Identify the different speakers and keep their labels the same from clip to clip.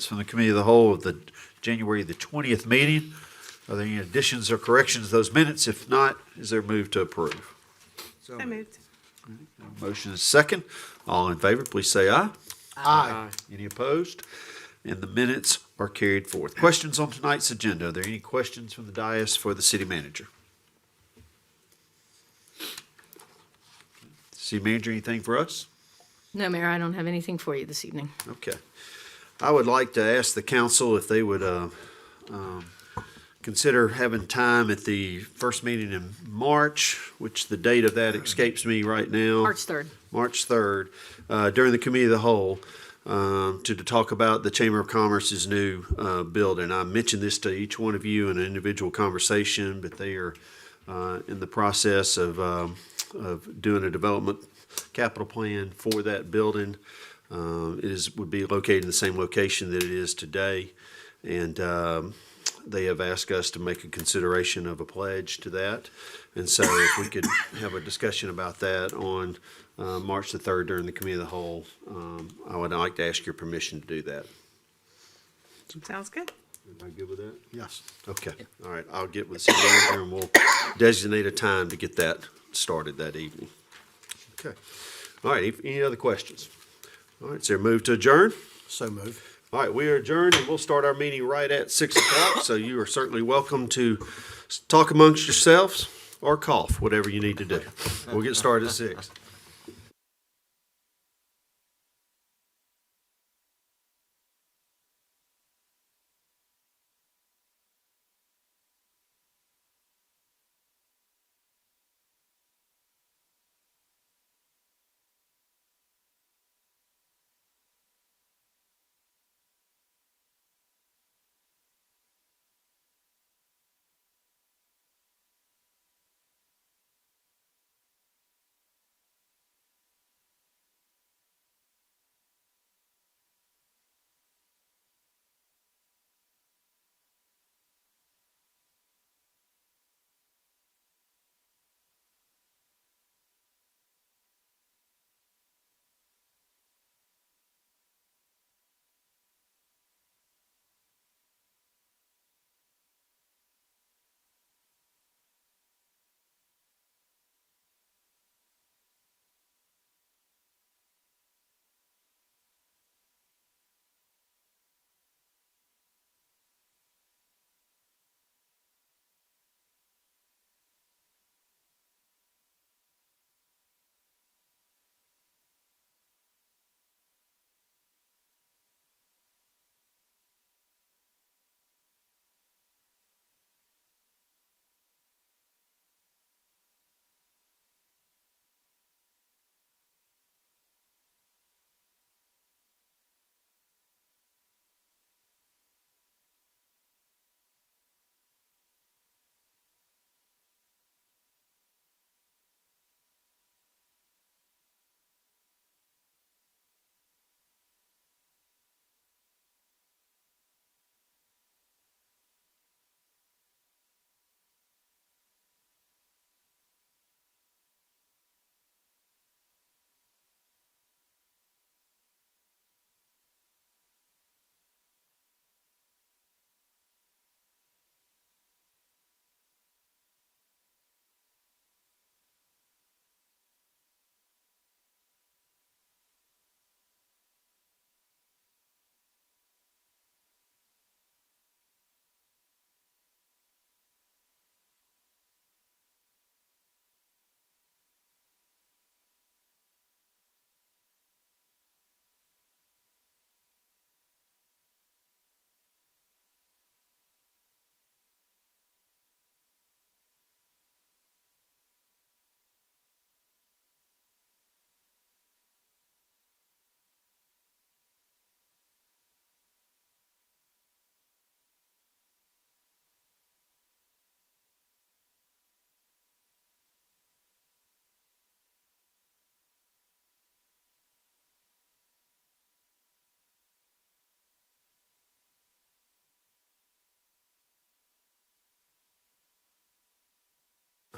Speaker 1: From the Committee of the Whole of the January the 20th meeting. Are there any additions or corrections to those minutes? If not, is there a move to approve?
Speaker 2: So moved.
Speaker 1: Motion is second. All in favor, please say aye.
Speaker 2: Aye.
Speaker 1: Any opposed? And the minutes are carried forth. Questions on tonight's agenda? Are there any questions from the dais for the city manager? City manager, anything for us?
Speaker 3: No, Mayor, I don't have anything for you this evening.
Speaker 1: Okay. I would like to ask the council if they would consider having time at the first meeting in March, which the date of that escapes me right now.
Speaker 3: March 3rd.
Speaker 1: March 3rd, during the Committee of the Whole, to talk about the Chamber of Commerce's new building. I mentioned this to each one of you in an individual conversation, but they are in the process of doing a development capital plan for that building. Would be located in the same location that it is today, and they have asked us to make a consideration of a pledge to that. And so if we could have a discussion about that on March the 3rd during the Committee of the Whole, I would like to ask your permission to do that.
Speaker 2: Sounds good.
Speaker 1: Everybody good with that?
Speaker 4: Yes.
Speaker 1: Okay, all right, I'll get with the city manager and we'll designate a time to get that started that evening. Okay, all right, any other questions? All right, is there a move to adjourn?
Speaker 4: So move.
Speaker 1: All right, we are adjourned and we'll start our meeting right at 6 o'clock. So you are certainly welcome to talk amongst yourselves or cough, whatever you need to do. We'll get started at 6.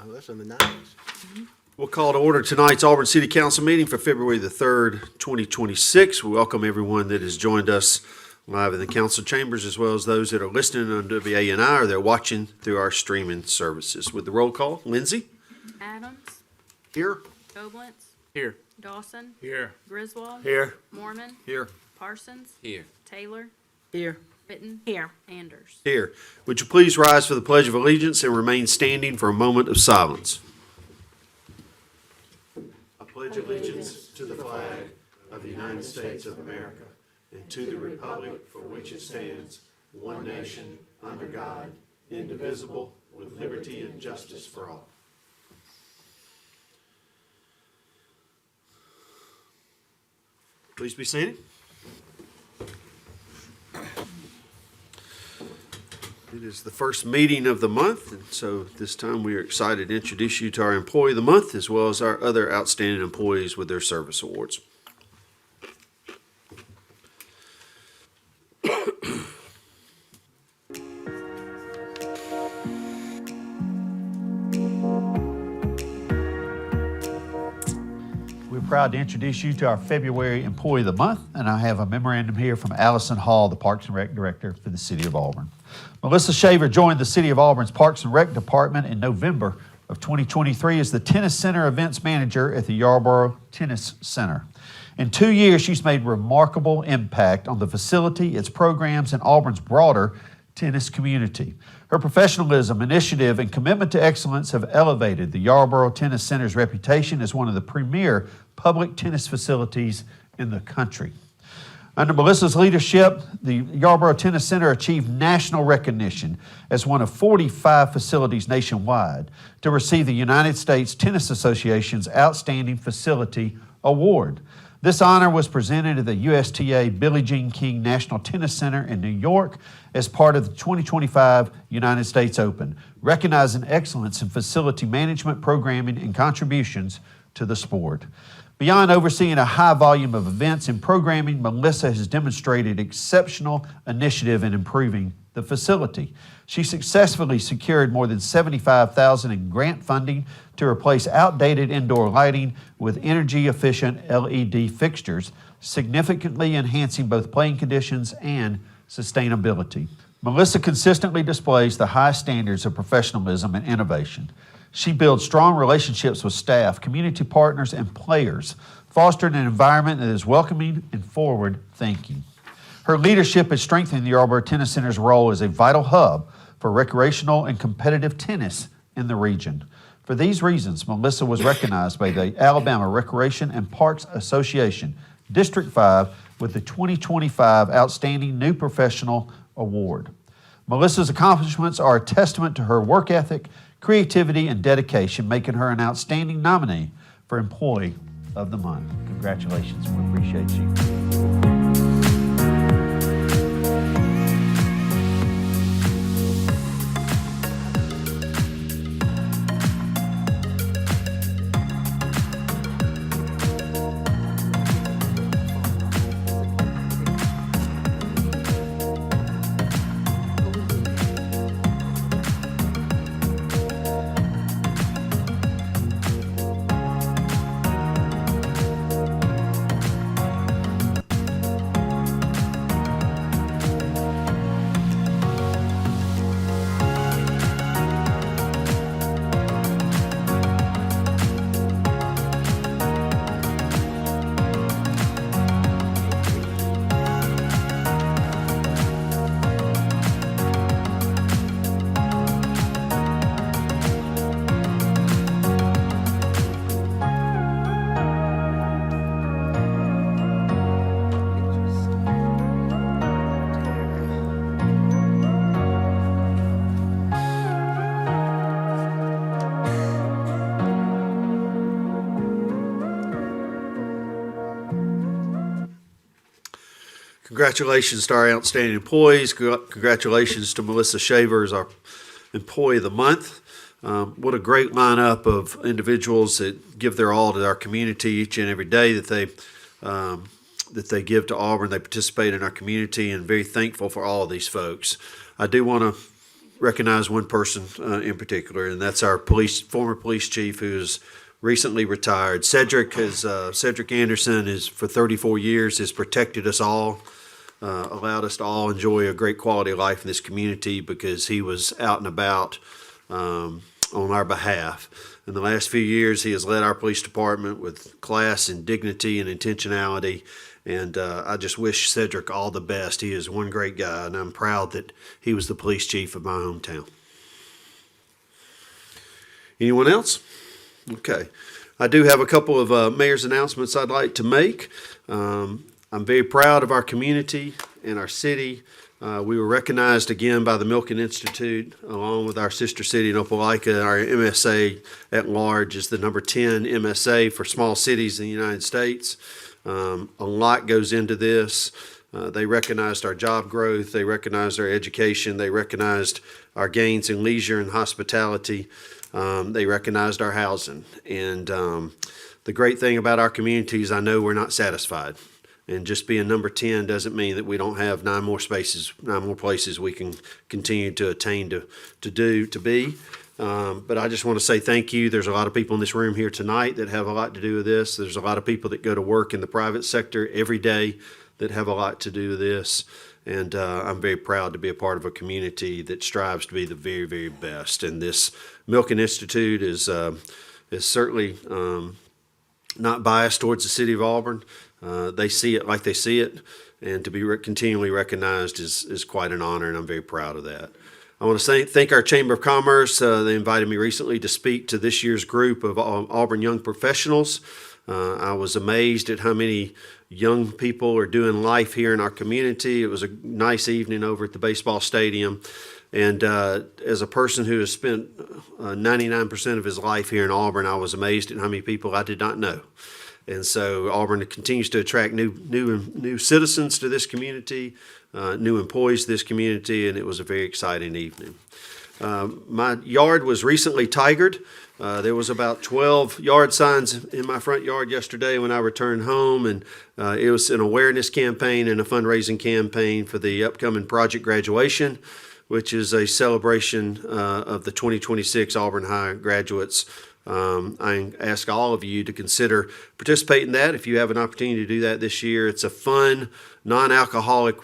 Speaker 4: Oh, that's in the 90s.
Speaker 1: We'll call to order tonight's Auburn City Council meeting for February the 3rd, 2026. We welcome everyone that has joined us live in the council chambers, as well as those that are listening on WANI or they're watching through our streaming services. With the roll call, Lindsay?
Speaker 5: Adams,
Speaker 1: Here.
Speaker 5: Goblins,
Speaker 2: Here.
Speaker 5: Dawson,
Speaker 2: Here.
Speaker 5: Griswold,
Speaker 4: Here.
Speaker 5: Mormon,
Speaker 1: Here.
Speaker 5: Parsons,
Speaker 2: Here.
Speaker 5: Taylor,
Speaker 3: Here.
Speaker 5: Witten,
Speaker 2: Here.
Speaker 5: Anders.
Speaker 1: Here. Would you please rise for the Pledge of Allegiance and remain standing for a moment of silence? I pledge allegiance to the flag of the United States of America and to the republic for which it stands, one nation, under God, indivisible, with liberty and justice for all. Please be seated. It is the first meeting of the month, and so this time we are excited to introduce you to our Employee of the Month, as well as our other outstanding employees with their service awards.
Speaker 6: We're proud to introduce you to our February Employee of the Month, and I have a memorandum here from Allison Hall, the Parks and Rec Director for the City of Auburn. Melissa Shaver joined the City of Auburn's Parks and Rec Department in November of 2023 as the Tennis Center Events Manager at the Yarborough Tennis Center. In 2 years, she's made remarkable impact on the facility, its programs, and Auburn's broader tennis community. Her professionalism, initiative, and commitment to excellence have elevated the Yarborough Tennis Center's reputation as one of the premier public tennis facilities in the country. Under Melissa's leadership, the Yarborough Tennis Center achieved national recognition as one of 45 facilities nationwide to receive the United States Tennis Association's Outstanding Facility Award. This honor was presented at the USTA Billie Jean King National Tennis Center in New York as part of the 2025 United States Open, recognizing excellence in facility management, programming, and contributions to the sport. Beyond overseeing a high volume of events and programming, Melissa has demonstrated exceptional initiative in improving the facility. She successfully secured more than $75,000 in grant funding to replace outdated indoor lighting with energy-efficient LED fixtures, significantly enhancing both playing conditions and sustainability. Melissa consistently displays the high standards of professionalism and innovation. She builds strong relationships with staff, community partners, and players, fostering an environment that is welcoming and forward-thinking. Her leadership has strengthened the Yarborough Tennis Center's role as a vital hub for recreational and competitive tennis in the region. For these reasons, Melissa was recognized by the Alabama Recreation and Parks Association, District 5, with the 2025 Outstanding New Professional Award. Melissa's accomplishments are a testament to her work ethic, creativity, and dedication, making her an outstanding nominee for Employee of the Month. Congratulations. We appreciate you.
Speaker 1: Congratulations to our outstanding employees. Congratulations to Melissa Shaver as our Employee of the Month. What a great lineup of individuals that give their all to our community each and every day that they give to Auburn. They participate in our community, and very thankful for all of these folks. I do want to recognize one person in particular, and that's our former police chief who is recently retired. Cedric Anderson is for 34 years has protected us all allowed us to all enjoy a great quality of life in this community because he was out and about on our behalf. In the last few years, he has led our police department with class and dignity and intentionality. And I just wish Cedric all the best. He is one great guy, and I'm proud that he was the police chief of my hometown. Anyone else? Okay. I do have a couple of mayor's announcements I'd like to make. I'm very proud of our community and our city. We were recognized again by the Milken Institute, along with our sister city in Opelika. Our MSA at large is the number 10 MSA for small cities in the United States. A lot goes into this. They recognized our job growth. They recognized our education. They recognized our gains in leisure and hospitality. They recognized our housing. And the great thing about our community is I know we're not satisfied. And just being number 10 doesn't mean that we don't have 9 more places we can continue to attain to be. But I just want to say thank you. There's a lot of people in this room here tonight that have a lot to do with this. There's a lot of people that go to work in the private sector every day that have a lot to do with this. And I'm very proud to be a part of a community that strives to be the very, very best. And this Milken Institute is certainly not biased towards the city of Auburn. They see it like they see it, and to be continually recognized is quite an honor, and I'm very proud of that. I want to thank our Chamber of Commerce. They invited me recently to speak to this year's group of Auburn young professionals. I was amazed at how many young people are doing life here in our community. It was a nice evening over at the baseball stadium. And as a person who has spent 99% of his life here in Auburn, I was amazed at how many people I did not know. And so Auburn continues to attract new citizens to this community, new employees to this community, and it was a very exciting evening. My yard was recently tigered. There was about 12 yard signs in my front yard yesterday when I returned home, and it was an awareness campaign and a fundraising campaign for the upcoming project graduation, which is a celebration of the 2026 Auburn High graduates. I ask all of you to consider participating in that if you have an opportunity to do that this year. It's a fun, non-alcoholic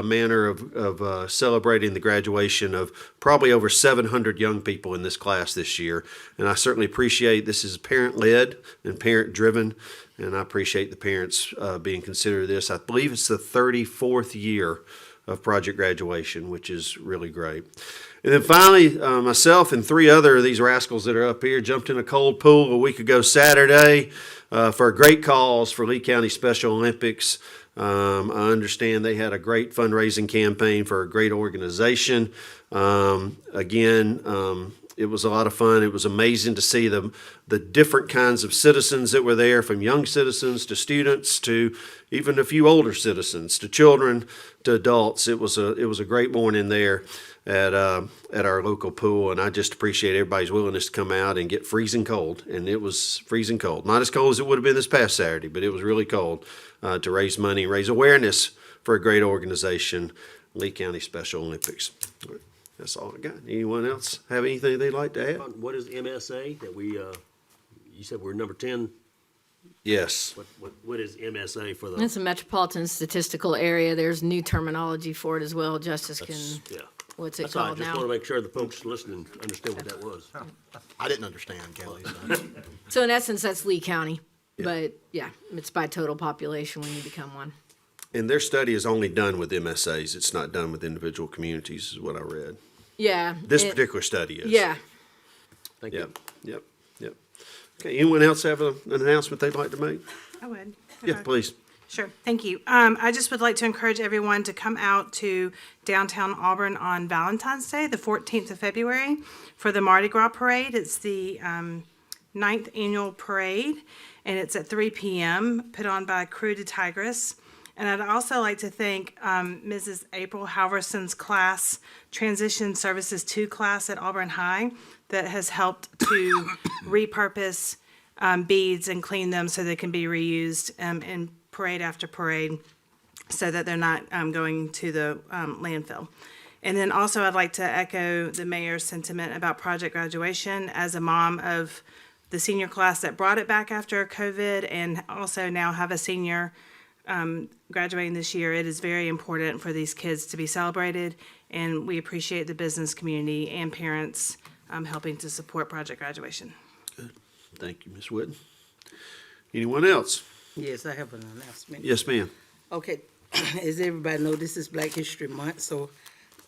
Speaker 1: manner of celebrating the graduation of probably over 700 young people in this class this year. And I certainly appreciate this is parent-led and parent-driven, and I appreciate the parents being considered of this. I believe it's the 34th year of project graduation, which is really great. And then finally, myself and 3 other of these rascals that are up here jumped in a cold pool a week ago Saturday for a great cause for Lee County Special Olympics. I understand they had a great fundraising campaign for a great organization. It was a lot of fun. It was amazing to see the different kinds of citizens that were there, from young citizens to students to even a few older citizens to children to adults. It was a great morning there at our local pool, and I just appreciate everybody's willingness to come out and get freezing cold. And it was freezing cold, not as cold as it would have been this past Saturday, but it was really cold to raise money, raise awareness for a great organization, Lee County Special Olympics. That's all I got. Anyone else have anything they'd like to add?
Speaker 7: What is MSA that we, you said we're number 10?
Speaker 1: Yes.
Speaker 7: What is MSA for the?
Speaker 3: It's a metropolitan statistical area. There's new terminology for it as well. Justice can,
Speaker 7: Yeah.
Speaker 3: what's it
Speaker 7: That's all. I
Speaker 3: called
Speaker 7: just
Speaker 3: now?
Speaker 7: want to make sure the folks listening understand what that was.
Speaker 4: I didn't understand, Kelly. So.
Speaker 3: So in essence, that's Lee County. But yeah, it's by total population when you become one.
Speaker 1: And their study is only done with MSAs. It's not done with individual communities, is what I read.
Speaker 3: Yeah.
Speaker 1: This particular study is.
Speaker 3: Yeah.
Speaker 7: Thank you.
Speaker 1: Yep. Okay, anyone else have an announcement they'd like to make?
Speaker 2: I would.
Speaker 1: Yeah,
Speaker 2: Okay.
Speaker 1: please.
Speaker 2: Sure, thank you. I just would like to encourage everyone to come out to downtown Auburn on Valentine's Day, the 14th of February, for the Mardi Gras Parade. It's the 9th annual parade, and it's at 3 p.m., put on by Crew de Tigress. And I'd also like to thank Mrs. April Halverson's class, Transition Services 2 class at Auburn High, that has helped to repurpose beads and clean them so they can be reused in parade after parade, so that they're not going to the landfill. And then also I'd like to echo the mayor's sentiment about project graduation. As a mom of the senior class that brought it back after COVID, and also now have a senior graduating this year. It is very important for these kids to be celebrated, and we appreciate the business community and parents helping to support Project Graduation.
Speaker 1: Thank you, Ms. Witten. Anyone else?
Speaker 8: Yes, I have an announcement.
Speaker 1: Yes, ma'am.
Speaker 8: Okay, as everybody know, this is Black History Month, so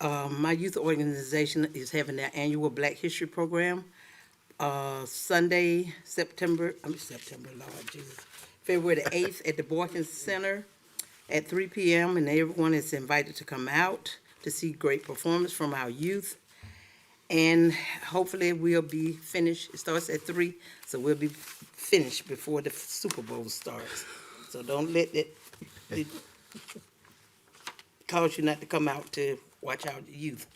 Speaker 8: my youth organization is having their annual Black History program. Sunday, Lord Jesus, February the 8th at the Boykins Center at 3 p.m. and everyone is invited to come out to see great performance from our youth. And hopefully we'll be finished. It starts at 3, so we'll be finished before the Super Bowl starts. So don't let it cause you not to come out to watch our youth.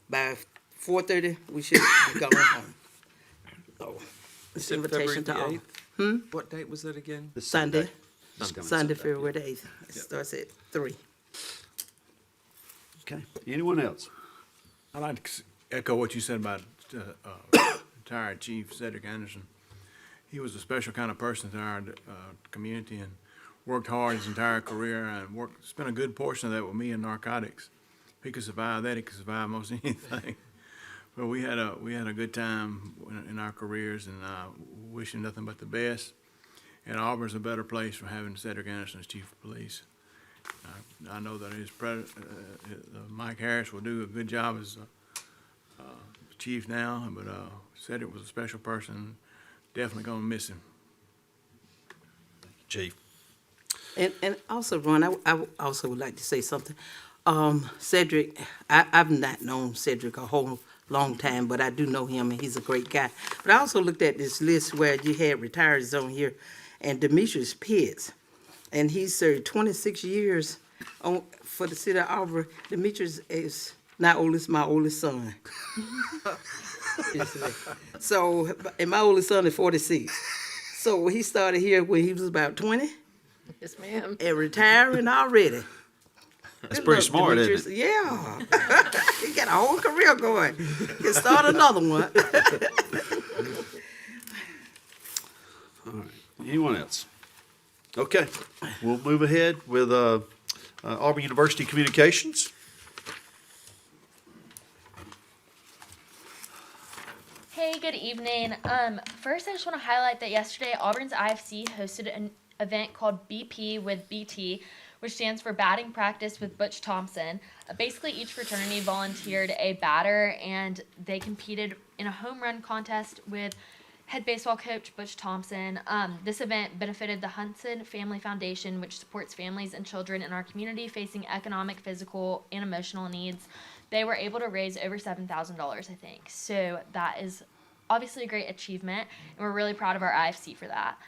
Speaker 8: By 4:30, we should be going home. So, it's an invitation to all.
Speaker 9: What date was that again?
Speaker 1: This
Speaker 8: Sunday,
Speaker 1: Sunday.
Speaker 8: Sunday, February the 8th. It starts at 3.
Speaker 1: Okay. Anyone else?
Speaker 10: I'd like to echo what you said about retired Chief Cedric Anderson. He was a special kind of person to our community and worked hard his entire career and spent a good portion of that with me in narcotics. If he could survive that, he could survive most anything. But we had a good time in our careers, and wish him nothing but the best. And Auburn's a better place for having Cedric Anderson as chief of police. I know that Mike Harris will do a good job as chief now, but Cedric was a special person. Definitely gonna miss him.
Speaker 1: Chief.
Speaker 8: And also, Ron, I also would like to say something. Cedric, I've not known Cedric a whole long time, but I do know him, and he's a great guy. But I also looked at this list where you had retirees on here, and Demetrius Pitts, and he served 26 years for the city of Auburn. Demetrius is my oldest son. So, and my oldest son is 46. So he started here when he was about 20
Speaker 3: Yes, ma'am.
Speaker 8: and retiring already.
Speaker 1: That's
Speaker 8: Good
Speaker 1: pretty
Speaker 8: luck,
Speaker 1: smart,
Speaker 8: Demetrius.
Speaker 1: isn't it?
Speaker 8: Yeah. He got a whole career going. Can start another one.
Speaker 1: All right. Anyone else? Okay. We'll move ahead with Auburn University Communications.
Speaker 5: Hey, good evening. First, I just want to highlight that yesterday Auburn's IFC hosted an event called BP with BT, which stands for Batting Practice with Butch Thompson. Basically, each fraternity volunteered a batter, and they competed in a home run contest with head baseball coach Butch Thompson. This event benefited the Hudson Family Foundation, which supports families and children in our community facing economic, physical, and emotional needs. They were able to raise over $7,000, I think. So that is obviously a great achievement, and we're really proud of our IFC for that.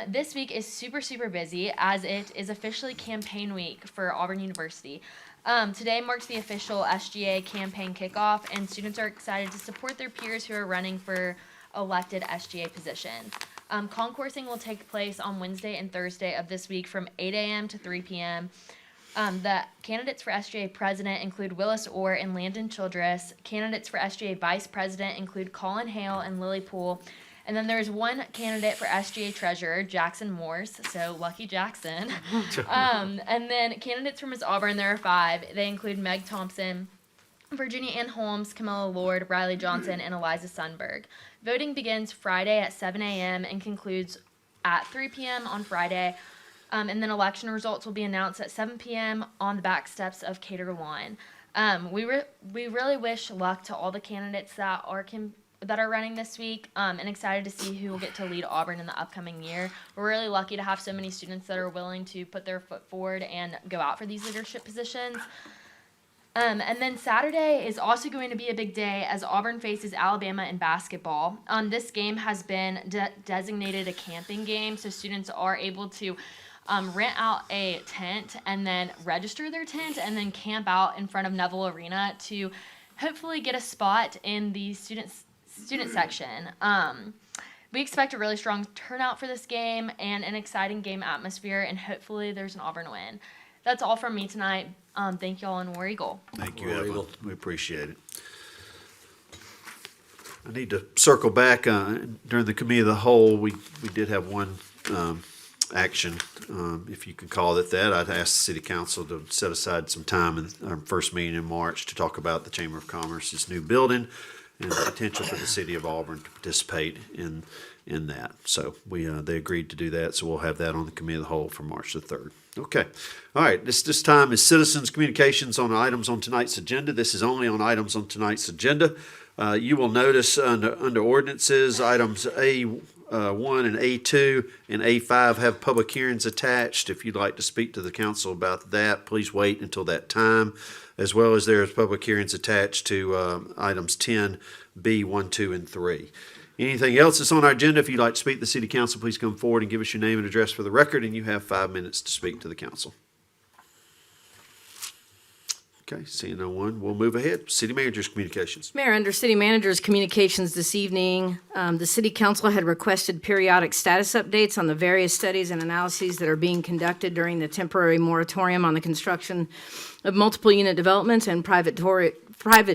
Speaker 5: This week is super, super busy as it is officially campaign week for Auburn University. Today marks the official SGA campaign kickoff, and students are excited to support their peers who are running for elected SGA positions. Concoursing will take place on Wednesday and Thursday of this week from 8 a.m. to 3 p.m. The candidates for SGA president include Willis Orr and Landon Childress. Candidates for SGA vice president include Colin Hale and Lily Poole. And then there's one candidate for SGA treasurer, Jackson Morse, so lucky Jackson. And then candidates for Miss Auburn, there are 5. They include Meg Thompson, Virginia Ann Holmes, Camilla Lord, Riley Johnson, and Eliza Sundberg. Voting begins Friday at 7 a.m. and concludes at 3 p.m. on Friday. And then election results will be announced at 7 p.m. on the back steps of Cater 1. We really wish luck to all the candidates that are running this week, and excited to see who will get to lead Auburn in the upcoming year. We're really lucky to have so many students that are willing to put their foot forward and go out for these leadership positions. And then Saturday is also going to be a big day as Auburn faces Alabama in basketball. This game has been designated a camping game, so students are able to rent out a tent and then register their tent and then camp out in front of Neville Arena to hopefully get a spot in the student section. We expect a really strong turnout for this game and an exciting game atmosphere, and hopefully there's an Auburn win. That's all from me tonight. Thank you all, and War Eagle.
Speaker 1: Thank you,
Speaker 7: War
Speaker 1: Evelyn.
Speaker 7: Eagle.
Speaker 1: We appreciate it. I need to circle back. During the committee of the whole, we did have one action, if you could call it that. I'd ask the city council to set aside some time in our first meeting in March to talk about the Chamber of Commerce's new building and the potential for the city of Auburn to participate in that. So they agreed to do that, so we'll have that on the committee of the whole for March the 3rd. Okay. All right, this time is citizens' communications on items on tonight's agenda. This is only on items on tonight's agenda. You will notice under ordinances, items A1 and A2 and A5 have public hearings attached. If you'd like to speak to the council about that, please wait until that time, as well as there is public hearings attached to items 10B, 1, 2, and 3. Anything else that's on our agenda, if you'd like to speak to the city council, please come forward and give us your name and address for the record, and you have 5 minutes to speak to the council. Okay, seeing no one, we'll move ahead. City manager's communications.
Speaker 3: Mayor, under City Manager's communications this evening, the City Council had requested periodic status updates on the various studies and analyses that are being conducted during the temporary moratorium on the construction of multiple unit developments and private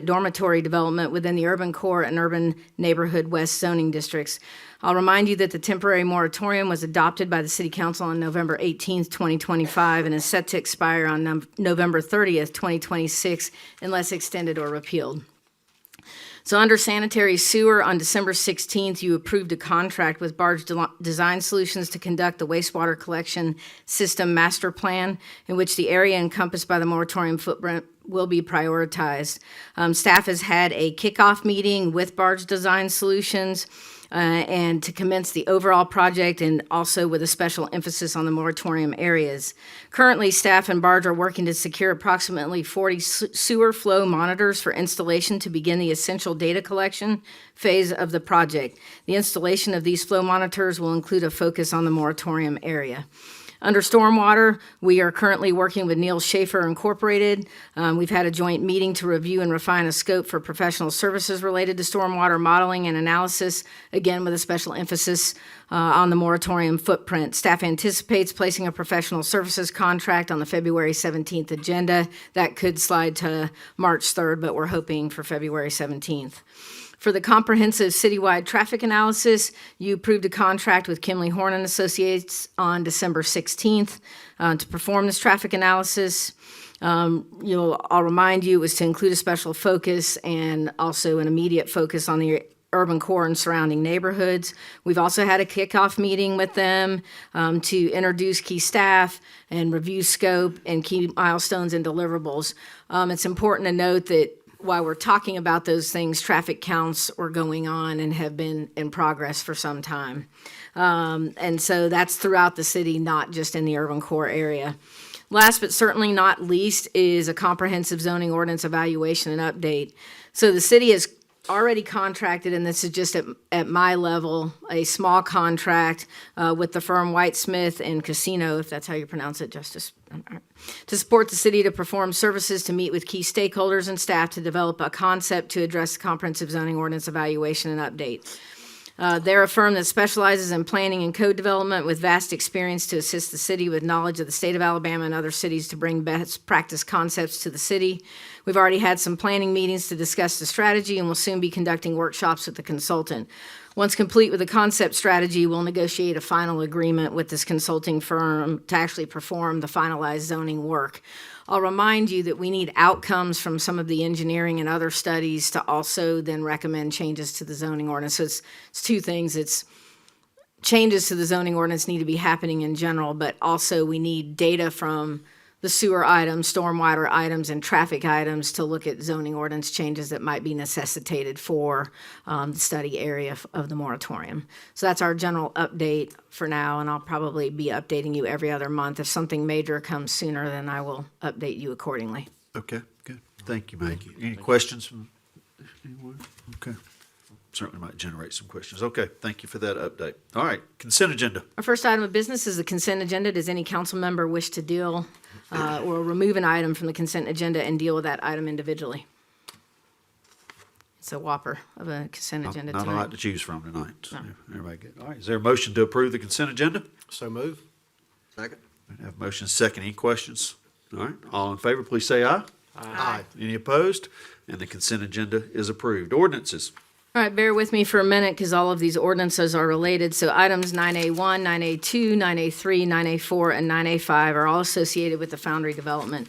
Speaker 3: dormitory development within the urban core and urban neighborhood west zoning districts. I'll remind you that the temporary moratorium was adopted by the City Council on November 18th, 2025, and is set to expire on November 30th, 2026, unless extended or repealed. So under sanitary sewer, on December 16th, you approved a contract with Barge Design Solutions to conduct the wastewater collection system master plan, in which the area encompassed by the moratorium footprint will be prioritized. Staff has had a kickoff meeting with Barge Design Solutions and to commence the overall project, and also with a special emphasis on the moratorium areas. Currently, staff and Barge are working to secure approximately 40 sewer flow monitors for installation to begin the essential data collection phase of the project. The installation of these flow monitors will include a focus on the moratorium area. Under stormwater, we are currently working with Neil Schaefer Incorporated. We've had a joint meeting to review and refine a scope for professional services related to stormwater modeling and analysis, again with a special emphasis on the moratorium footprint. Staff anticipates placing a professional services contract on the February 17th agenda. That could slide to March 3rd, but we're hoping for February 17th. For the comprehensive citywide traffic analysis, you approved a contract with Kimley Horn and Associates on December 16th to perform this traffic analysis. I'll remind you, it was to include a special focus and also an immediate focus on the urban core and surrounding neighborhoods. We've also had a kickoff meeting with them to introduce key staff and review scope and key milestones and deliverables. It's important to note that while we're talking about those things, traffic counts are going on and have been in progress for some time. And so that's throughout the city, not just in the urban core area. Last but certainly not least is a comprehensive zoning ordinance evaluation and update. So the city has already contracted, and this is just at my level, a small contract with the firm Whitesmith and Casino, if that's how you pronounce it, Justice, to support the city to perform services to meet with key stakeholders and staff to develop a concept to address the comprehensive zoning ordinance evaluation and update. They're a firm that specializes in planning and code development with vast experience to assist the city with knowledge of the state of Alabama and other cities to bring best practice concepts to the city. We've already had some planning meetings to discuss the strategy and will soon be conducting workshops with the consultant. Once complete with the concept strategy, we'll negotiate a final agreement with this consulting firm to actually perform the finalized zoning work. I'll remind you that we need outcomes from some of the engineering and other studies to also then recommend changes to the zoning ordinance. So it's two things. It's changes to the zoning ordinance need to be happening in general, but also we need data from the sewer items, stormwater items, and traffic items to look at zoning ordinance changes that might be necessitated for the study area of the moratorium. So that's our general update for now, and I'll probably be updating you every other month. If something major comes sooner, then I will update you accordingly.
Speaker 1: Okay, good. Thank you, Maggie. Any questions from anyone? Okay. Certainly might generate some questions. Okay, thank you for that update. All right, consent agenda.
Speaker 3: Our first item of business is the consent agenda. Does any council member wish to deal or remove an item from the consent agenda and deal with that item individually? It's a whopper of a consent agenda
Speaker 1: Not a
Speaker 3: tonight.
Speaker 1: lot to choose from tonight. So
Speaker 3: No.
Speaker 1: everybody good. All right, is there a motion to approve the consent agenda?
Speaker 4: So move. Second.
Speaker 1: We have motion second. Any questions? All right, all in favor, please say aye.
Speaker 4: Aye.
Speaker 1: Any opposed? And the consent agenda is approved. Ordinances.
Speaker 3: All right, bear with me for a minute because all of these ordinances are related. So items 9A1, 9A2, 9A3, 9A4, and 9A5 are all associated with the Foundry development.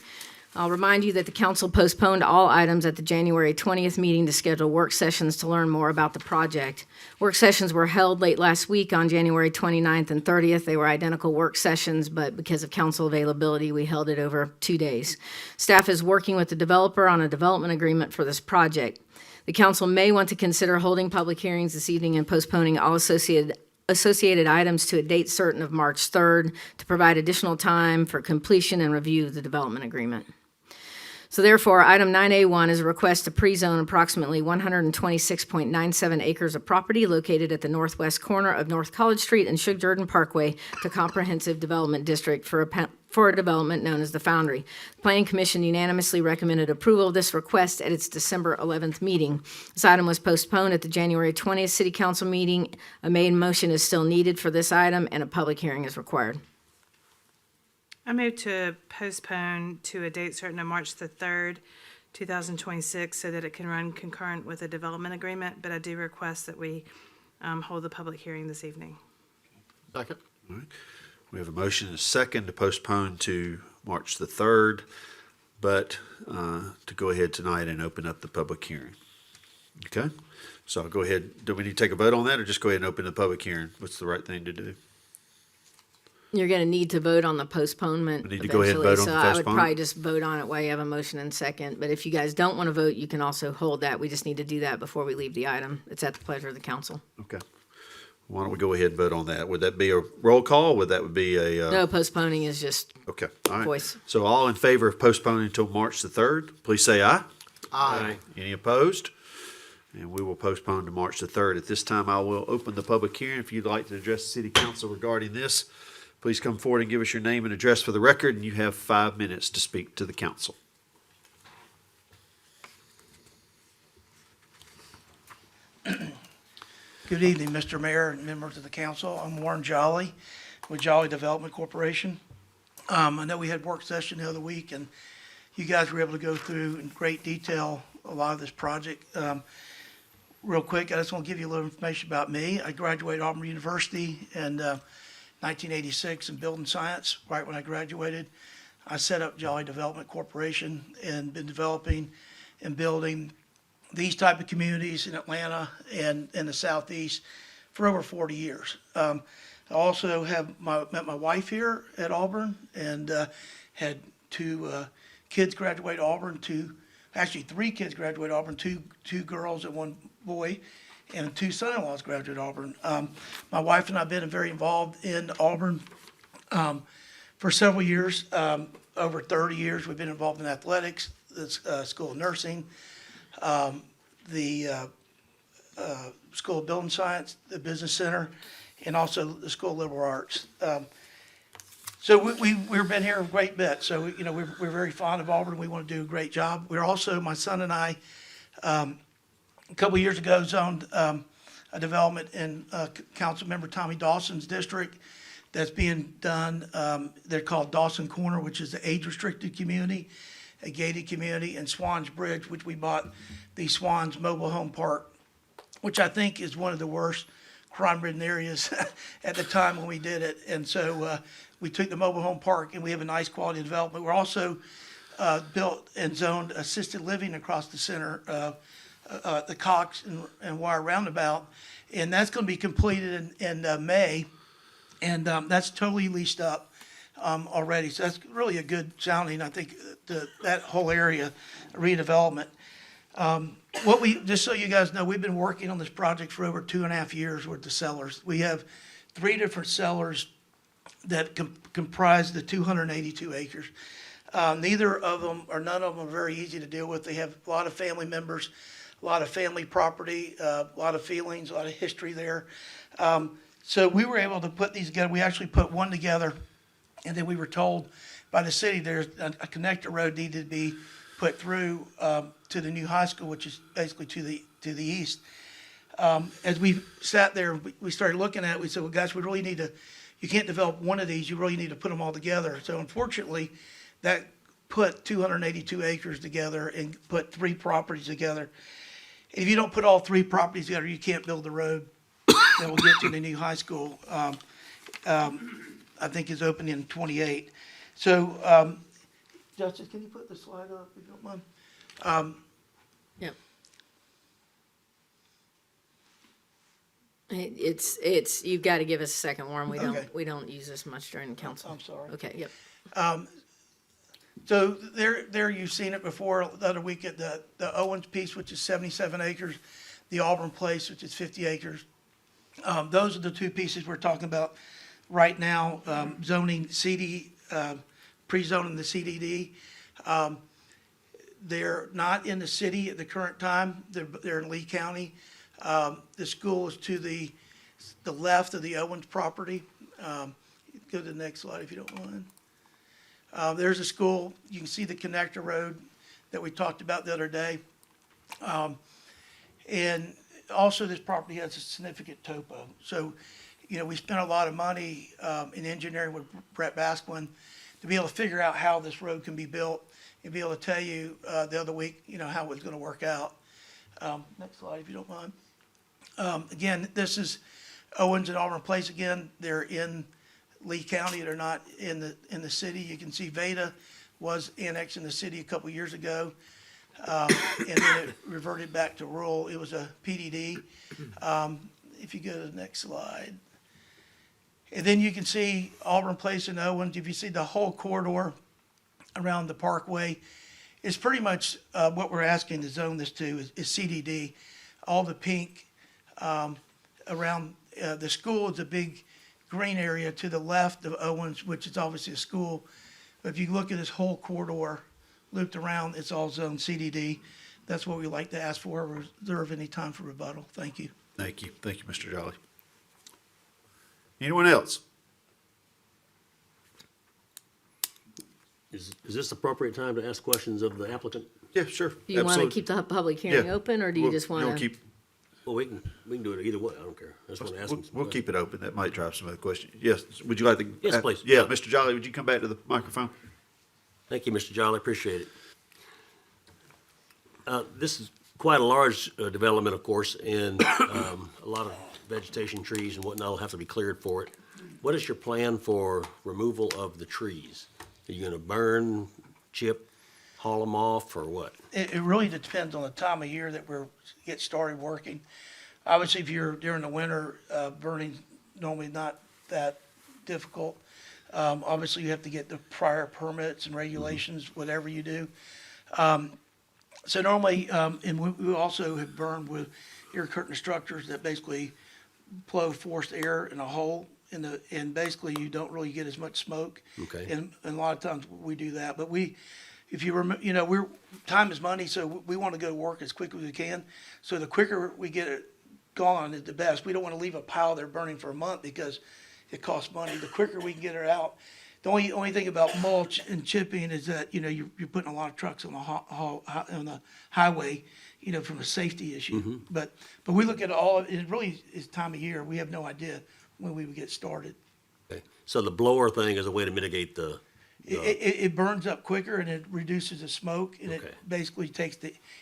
Speaker 3: I'll remind you that the council postponed all items at the January 20th meeting to schedule work sessions to learn more about the project. Work sessions were held late last week on January 29th and 30th. They were identical work sessions, but because of council availability, we held it over 2 days. Staff is working with the developer on a development agreement for this project. The council may want to consider holding public hearings this evening and postponing all associated items to a date certain of March 3rd to provide additional time for completion and review of the development agreement. So therefore, item 9A1 is a request to pre-zone approximately 126.97 acres of property located at the northwest corner of North College Street and Sugar Jordan Parkway to Comprehensive Development District for a development known as the Foundry. The Planning Commission unanimously recommended approval of this request at its December 11th meeting. This item was postponed at the January 20th City Council meeting. A main motion is still needed for this item, and a public hearing is required.
Speaker 2: I move to postpone to a date certain of March the 3rd, 2026, so that it can run concurrent with a development agreement, but I do request that we hold the public hearing this evening.
Speaker 4: Second.
Speaker 1: All right. We have a motion and a second to postpone to March the 3rd, but to go ahead tonight and open up the public hearing. Okay? So I'll go ahead. Do we need to take a vote on that, or just go ahead and open the public hearing? What's the right thing to do?
Speaker 3: You're going to need to vote on the postponement.
Speaker 1: We need to go ahead and vote on the
Speaker 3: So I would
Speaker 1: postponement?
Speaker 3: probably just vote on it while you have a motion and second. But if you guys don't want to vote, you can also hold that. We just need to do that before we leave the item. It's at the pleasure of the council.
Speaker 1: Okay. Why don't we go ahead and vote on that? Would that be a roll call? Would that be a?
Speaker 3: No, postponing is just
Speaker 1: Okay, all right.
Speaker 3: voice.
Speaker 1: So all in favor of postponing until March the 3rd, please say aye.
Speaker 4: Aye.
Speaker 1: Any opposed? And we will postpone to March the 3rd. At this time, I will open the public hearing. If you'd like to address the city council regarding this, please come forward and give us your name and address for the record, and you have 5 minutes to speak to the council.
Speaker 11: Good evening, Mr. Mayor and members of the council. I'm Warren Jolly with Jolly Development Corporation. I know we had work session the other week, and you guys were able to go through in great detail a lot of this project. Real quick, I just want to give you a little information about me. I graduated Auburn University in 1986 in building science. Right when I graduated, I set up Jolly Development Corporation and been developing and building these type of communities in Atlanta and in the Southeast for over 40 years. I also have met my wife here at Auburn and had two kids graduate Auburn, three kids graduate Auburn, two girls and one boy, and two son-in-laws graduate Auburn. My wife and I have been very involved in Auburn for several years, over 30 years. We've been involved in athletics, the School of Nursing, the School of Building Science, the Business Center, and also the School of Liberal Arts. So we've been here a great bit. So, we're very fond of Auburn. We want to do a great job. We're also, my son and I, a couple of years ago, zoned a development in Councilmember Tommy Dawson's district that's being done. They're called Dawson Corner, which is the age-restricted community, a gated community, and Swans Bridge, which we bought the Swans Mobile Home Park, which I think is one of the worst crime-ridden areas at the time when we did it. And so we took the mobile home park, and we have a nice quality of development. We're also built and zoned assisted living across the center, the Cox and Wire Roundabout, and that's going to be completed in May, and that's totally leased up already. So that's really a good sounding, I think, that whole area redevelopment. Just so you guys know, we've been working on this project for over 2.5 years with the sellers. We have 3 different sellers that comprise the 282 acres. Neither of them, or none of them, are very easy to deal with. They have a lot of family members, a lot of family property, a lot of feelings, a lot of history there. So we were able to put these together. We actually put one together, and then we were told by the city there's a connector road needed to be put through to the new high school, which is basically to the east. As we sat there, we started looking at it. We said, well, guys, we really need to, you can't develop one of these. You really need to put them all together. So unfortunately, that put 282 acres together and put 3 properties together. If you don't put all three properties together, you can't build the road that will get to the new high school. I think is opening in 28. So, Justice, can you put the slide up if you don't mind?
Speaker 3: Yep. It's, you've got to give us a second, Warren.
Speaker 11: Okay.
Speaker 3: We don't use this much during the council.
Speaker 11: I'm sorry.
Speaker 3: Okay, yep.
Speaker 11: So there you've seen it before the other week at the Owens piece, which is 77 acres, the Auburn place, which is 50 acres. Those are the two pieces we're talking about right now, zoning CD, pre-zoning the CDD. They're not in the city at the current time. They're in Lee County. The school is to the left of the Owens property. Go to the next slide if you don't mind. There's a school. You can see the connector road that we talked about the other day. And also this property has a significant topo. So, you know, we spent a lot of money in engineering with Brett Basquin to be able to figure out how this road can be built and be able to tell you the other week, you know, how it was going to work out. Next slide, if you don't mind. Again, this is Owens and Auburn Place again. They're in Lee County. They're not in the city. You can see Veda was annexed in the city a couple years ago. And then it reverted back to rural. It was a PDD. If you go to the next slide. And then you can see Auburn Place and Owens. If you see the whole corridor around the parkway, it's pretty much what we're asking to zone this to is CDD. All the pink around the school is a big green area to the left of Owens, which is obviously a school. But if you look at this whole corridor looped around, it's all zone CDD. That's what we like to ask for. Reserve any time for rebuttal. Thank you.
Speaker 1: Thank you. Thank you, Mr. Jolly. Anyone else?
Speaker 7: Is this appropriate time to ask questions of the applicant?
Speaker 1: Yeah, sure.
Speaker 3: Do you want to
Speaker 1: Absolutely.
Speaker 3: keep the public hearing
Speaker 1: Yeah.
Speaker 3: open, or do you
Speaker 1: We'll-
Speaker 3: just
Speaker 1: you
Speaker 3: want
Speaker 1: wanna
Speaker 3: to?
Speaker 1: keep?
Speaker 7: Well, we can do it either way. I don't care. I just want to ask them. some
Speaker 1: We'll
Speaker 7: questions.
Speaker 1: keep it open. That might drive some other questions. Yes, would you like to?
Speaker 7: Yes, please.
Speaker 1: Yeah, Mr. Jolly, would you come back to the microphone?
Speaker 7: Thank you, Mr. Jolly. Appreciate it. This is quite a large development, of course, and a lot of vegetation, trees and whatnot will have to be cleared for it. What is your plan for removal of the trees? Are you going to burn, chip, haul them off, or what?
Speaker 11: It really depends on the time of year that we're get started working. Obviously, if you're during the winter, burning normally not that difficult. Obviously, you have to get the prior permits and regulations, whatever you do. So normally, and we also have burned with air curtain structures that basically blow forced air in a hole and basically you don't really get as much smoke.
Speaker 7: Okay.
Speaker 11: And a lot of times we do that, but if you remember, you know, time is money, so we want to go to work as quickly as we can. So the quicker we get it gone is the best. We don't want to leave a pile there burning for a month because it costs money. The quicker we can get it out. The only thing about mulch and chipping is that, you know, you're putting a lot of trucks on the highway, you know, from a safety issue. But we look at it really is time of year. We have no idea when we would get started.
Speaker 7: Okay. So the blower thing is a way to mitigate the,
Speaker 11: It burns up quicker and it reduces the smoke and
Speaker 7: Okay.
Speaker 11: it basically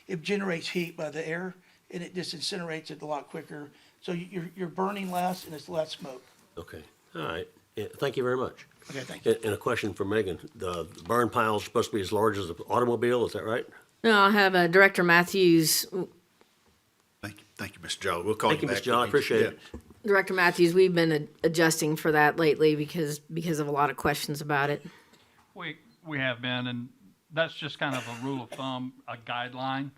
Speaker 11: it generates heat by the air and it just incinerates it a lot quicker. So you're burning less and it's less smoke.
Speaker 7: okay, all right. Yeah, thank you very much.
Speaker 11: Okay, thank you.
Speaker 7: And a question for Megan. The burn pile is supposed to be as large as an automobile, is that right?
Speaker 3: No, I'll have Director Matthews.
Speaker 1: Thank you, Mr. Jolly. We'll call
Speaker 7: Thank
Speaker 1: you
Speaker 7: you,
Speaker 1: back.
Speaker 7: Mr. Jolly. I appreciate it.
Speaker 3: Director Matthews, we've been adjusting for that lately because of a lot of questions about it.
Speaker 12: We have been, and that's just kind of a rule of thumb, a guideline.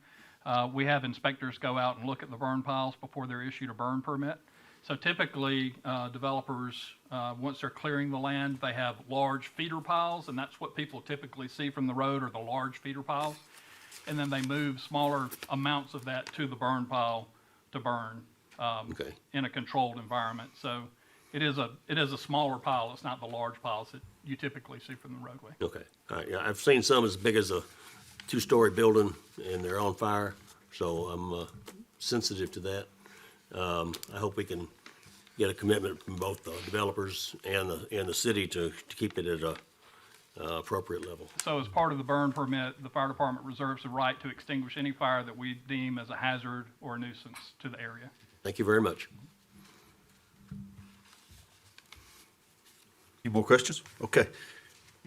Speaker 12: We have inspectors go out and look at the burn piles before they're issued a burn permit. So typically, developers, once they're clearing the land, they have large feeder piles, and that's what people typically see from the road are the large feeder piles. And then they move smaller amounts of that to the burn pile to burn
Speaker 7: Okay.
Speaker 12: in a controlled environment. So it is a smaller pile. It's not the large piles that you typically see from the roadway.
Speaker 7: Okay, all right. Yeah, I've seen some as big as a two-story building and they're on fire, so I'm sensitive to that. I hope we can get a commitment from both the developers and the city to keep it at appropriate level.
Speaker 12: So as part of the burn permit, the fire department reserves the right to extinguish any fire that we deem as a hazard or a nuisance to the area.
Speaker 7: Thank you very much.
Speaker 1: Any more questions? Okay.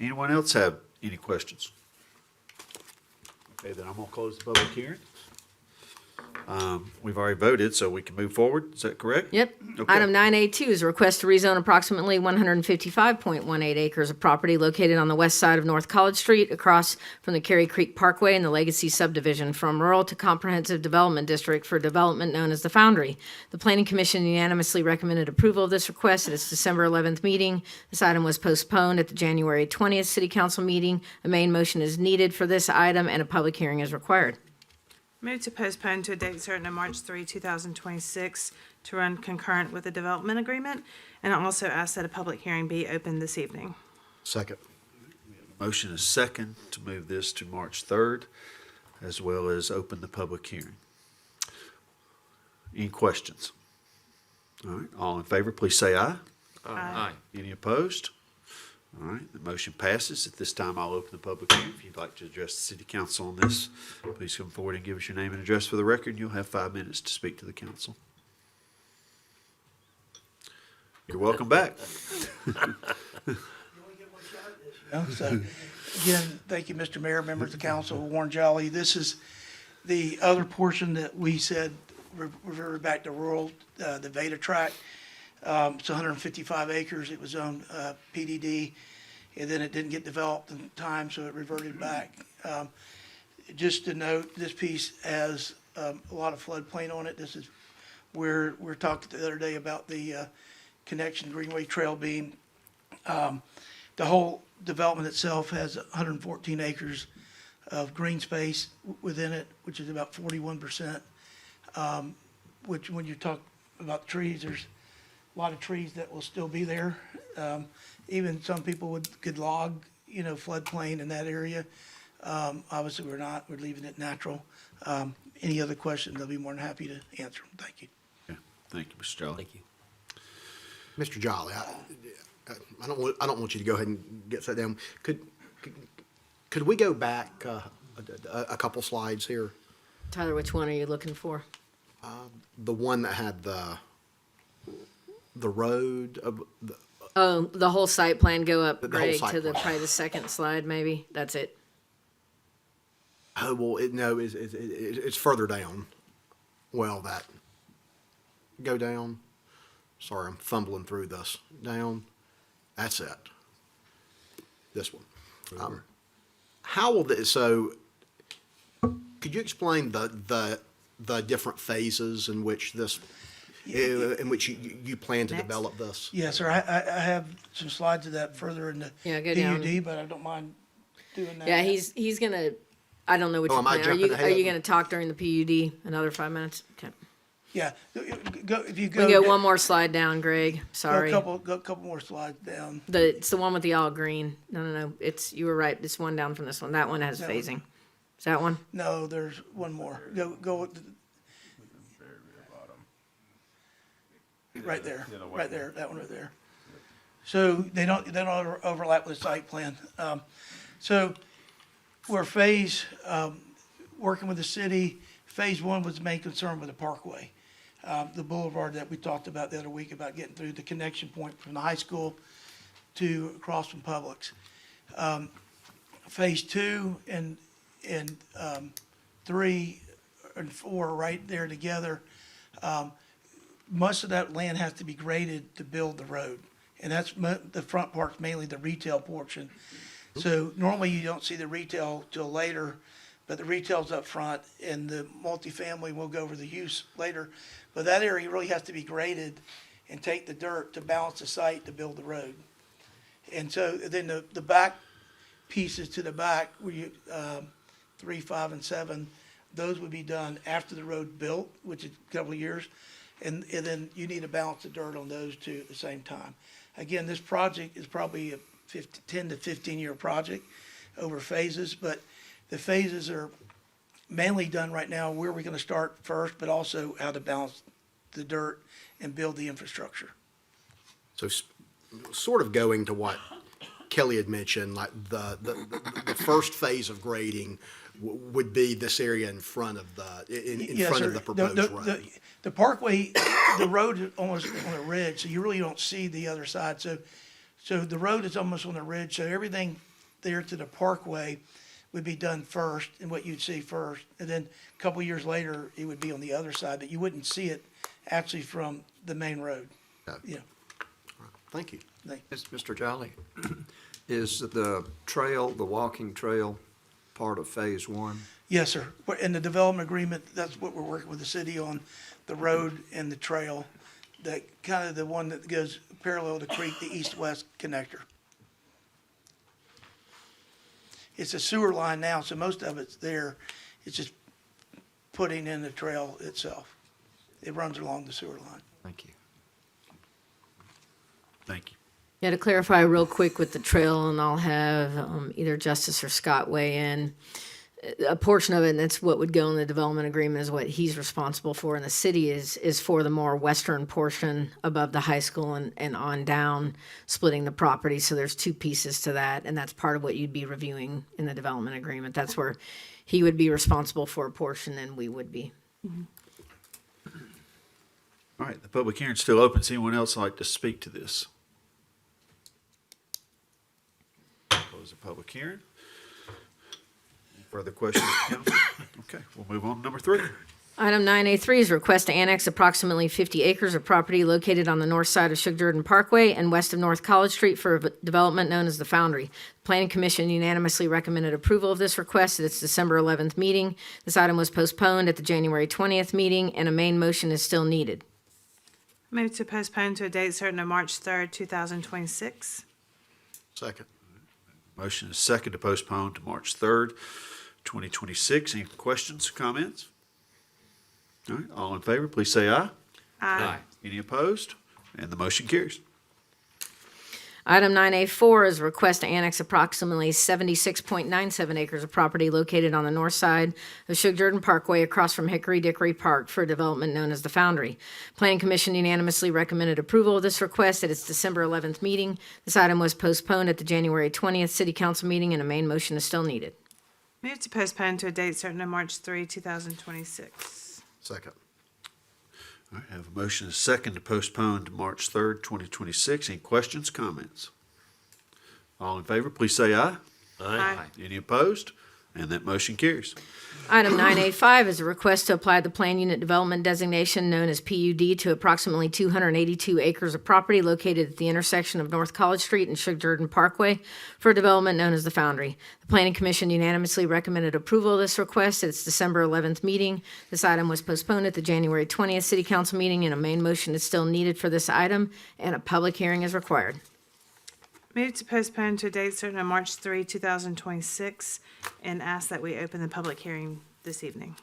Speaker 1: Anyone else have any questions? Okay, then I'm gonna close the public hearing. We've already voted, so we can move forward. Is that correct?
Speaker 3: Yep.
Speaker 1: Okay.
Speaker 3: Item 9A2 is a request to rezone approximately 155.18 acres of property located on the west side of North College Street across from the Cary Creek Parkway and the Legacy subdivision from rural to comprehensive development district for development known as the Foundry. The Planning Commission unanimously recommended approval of this request at its December 11th meeting. This item was postponed at the January 20th City Council meeting. A main motion is needed for this item and a public hearing is required.
Speaker 2: Move to postpone to a date certain of March 3, 2026, to run concurrent with the development agreement, and I also ask that a public hearing be opened this evening.
Speaker 4: Second.
Speaker 1: Motion is second to move this to March 3rd, as well as open the public hearing. Any questions? All right, all in favor, please say aye.
Speaker 2: Aye.
Speaker 1: Any opposed? All right, the motion passes. At this time, I'll open the public hearing. If you'd like to address the city council on this, please come forward and give us your name and address for the record, and you'll have 5 minutes to speak to the council. You're welcome back.
Speaker 11: So, again, thank you, Mr. Mayor, members of the council, Warren Jolly. This is the other portion that we said reverted back to rural, the Veda tract. It's 155 acres. It was on PDD, and then it didn't get developed in time, so it reverted back. Just to note, this piece has a lot of floodplain on it. This is where we're talking the other day about the connection Greenway Trail being. The whole development itself has 114 acres of green space within it, which is about 41%. Which, when you talk about trees, there's a lot of trees that will still be there. Even some people could log, floodplain in that area. Obviously, we're not. We're leaving it natural. Any other questions, I'll be more than happy to answer them. Thank you.
Speaker 1: Okay, thank you, Mr. Jolly.
Speaker 7: Thank you.
Speaker 4: Mr. Jolly, I don't want you to go ahead and get set down. Could we go back a couple slides here?
Speaker 3: Tyler, which one are you looking for?
Speaker 4: The one that had the road,
Speaker 3: Oh, the whole site plan, go up,
Speaker 4: whole
Speaker 3: Greg,
Speaker 4: site
Speaker 3: to
Speaker 4: plan.
Speaker 3: probably the second slide, maybe. That's it.
Speaker 4: oh, well, it's further down. Well, that, go down. Sorry, I'm fumbling through this. Down, that's it. This one. How will this, so, could you explain the different phases in which this, in which you plan to
Speaker 3: Next.
Speaker 4: develop this?
Speaker 11: Yes, sir. I have some slides of that further in the
Speaker 3: Yeah, go down.
Speaker 11: PUD, but I don't mind doing that.
Speaker 3: Yeah, he's gonna, I don't know what
Speaker 4: Oh,
Speaker 3: you're
Speaker 4: am I
Speaker 3: planning.
Speaker 4: jumping
Speaker 3: Are you
Speaker 4: ahead?
Speaker 3: gonna talk during the PUD another 5 minutes? Okay.
Speaker 11: Yeah, go, if you
Speaker 3: We
Speaker 11: go.
Speaker 3: can go one more slide down, Greg. Sorry.
Speaker 11: Go a couple more slides down.
Speaker 3: It's the one with the all green. No. You were right. It's one down from this one. That one has
Speaker 11: That one.
Speaker 3: phasing. Is that one?
Speaker 11: No, there's one more. Go with right there, that one right there. So they don't overlap with the site plan. So we're working with the city. Phase one was the main concern with the parkway. The boulevard that we talked about the other week about getting through the connection point from the high school to across from Publix. Phase two and 3 and 4 are right there together. Most of that land has to be graded to build the road. And that's, the front part's mainly the retail portion. So normally you don't see the retail till later, but the retail's up front and the multifamily will go over the use later. But that area really has to be graded and take the dirt to balance the site to build the road. And so then the back pieces to the back, where you, 3, 5, and 7, those would be done after the road built, which is a couple of years. And then you need to balance the dirt on those two at the same time. Again, this project is probably a 10 to 15-year project over phases, but the phases are mainly done right now where we're going to start first, but also how to balance the dirt and build the infrastructure.
Speaker 4: So sort of going to what Kelly had mentioned, like the first phase of grading would be this area in front of in
Speaker 11: Yes,
Speaker 4: front
Speaker 11: sir.
Speaker 4: of the proposed road.
Speaker 11: The parkway, the road is almost on a ridge, so you really don't see the other side. So the road is almost on the ridge, so everything there to the parkway would be done first, and what you'd see first. And then a couple years later, it would be on the other side, but you wouldn't see it actually from the main road.
Speaker 4: Okay.
Speaker 11: Yeah.
Speaker 4: Thank you.
Speaker 13: Mr. Jolly, is the trail, the walking trail, part of Phase 1?
Speaker 11: Yes, sir. In the development agreement, that's what we're working with the city on, the road and the trail, that kind of the one that goes parallel to the creek, the east-west connector. It's a sewer line now, so most of it's there. It's just putting in the trail itself. It runs along the sewer line.
Speaker 13: Thank you.
Speaker 1: Thank you.
Speaker 3: Yeah, to clarify real quick with the trail, and I'll have either Justice or Scott weigh in. A portion of it, and that's what would go in the development agreement, is what he's responsible for, and the city is for the more western portion above the high school and on down, splitting the property. So there's two pieces to that, and that's part of what you'd be reviewing in the development agreement. That's where he would be responsible for a portion, and we would be.
Speaker 1: All right, the public hearing's still open. Does anyone else like to speak to this? Close the public hearing. Any further questions, council? Okay, we'll move on to number 3.
Speaker 3: Item 9A3 is a request to annex approximately 50 acres of property located on the north side of Sugar Jordan Parkway and west of North College Street for a development known as the Foundry. The Planning Commission unanimously recommended approval of this request at its December 11th meeting. This item was postponed at the January 20th meeting, and a main motion is still needed.
Speaker 2: Move to postpone to a date certain of March 3rd, 2026.
Speaker 4: Second.
Speaker 1: Motion is second to postpone to March 3rd, 2026. Any questions, comments? All right, all in favor, please say aye.
Speaker 2: Aye.
Speaker 1: Any opposed? And the motion carries.
Speaker 3: Item 9A4 is a request to annex approximately 76.97 acres of property located on the north side of Sugar Jordan Parkway across from Hickory Dickory Park for a development known as the Foundry. Planning Commission unanimously recommended approval of this request at its December 11th meeting. This item was postponed at the January 20th City Council meeting, and a main motion is still needed.
Speaker 2: Move to postpone to a date certain of March 3, 2026.
Speaker 4: Second.
Speaker 1: All right, I have a motion and a second to postpone to March 3rd, 2026. Any questions, comments? All in favor, please say aye.
Speaker 2: Aye.
Speaker 1: Any opposed? And that motion carries.
Speaker 3: Item 9A5 is a request to apply the Plan Unit Development designation known as PUD to approximately 282 acres of property located at the intersection of North College Street and Sugar Jordan Parkway for a development known as the Foundry. The Planning Commission unanimously recommended approval of this request at its December 11th meeting. This item was postponed at the January 20th City Council meeting, and a main motion is still needed for this item, and a public hearing is required.
Speaker 2: Move to postpone to a date certain of March 3, 2026, and ask that we open the public hearing this evening.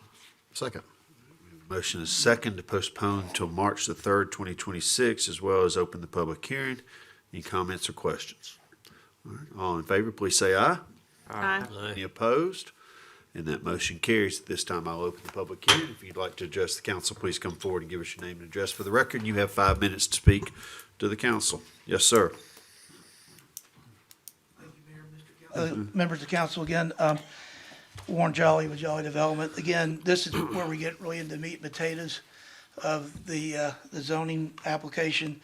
Speaker 4: Second.
Speaker 1: Motion is second to postpone till March the 3rd, 2026, as well as open the public hearing. Any comments or questions? All right, all in favor, please say aye.
Speaker 2: Aye.
Speaker 1: Any opposed? And that motion carries. At this time, I'll open the public hearing. If you'd like to address the council, please come forward and give us your name and address for the record. You have 5 minutes to speak to the council. Yes, sir.
Speaker 11: Members of the council, again, Warren Jolly with Jolly Development. Again, this is where we get really into meat and potatoes of the zoning application.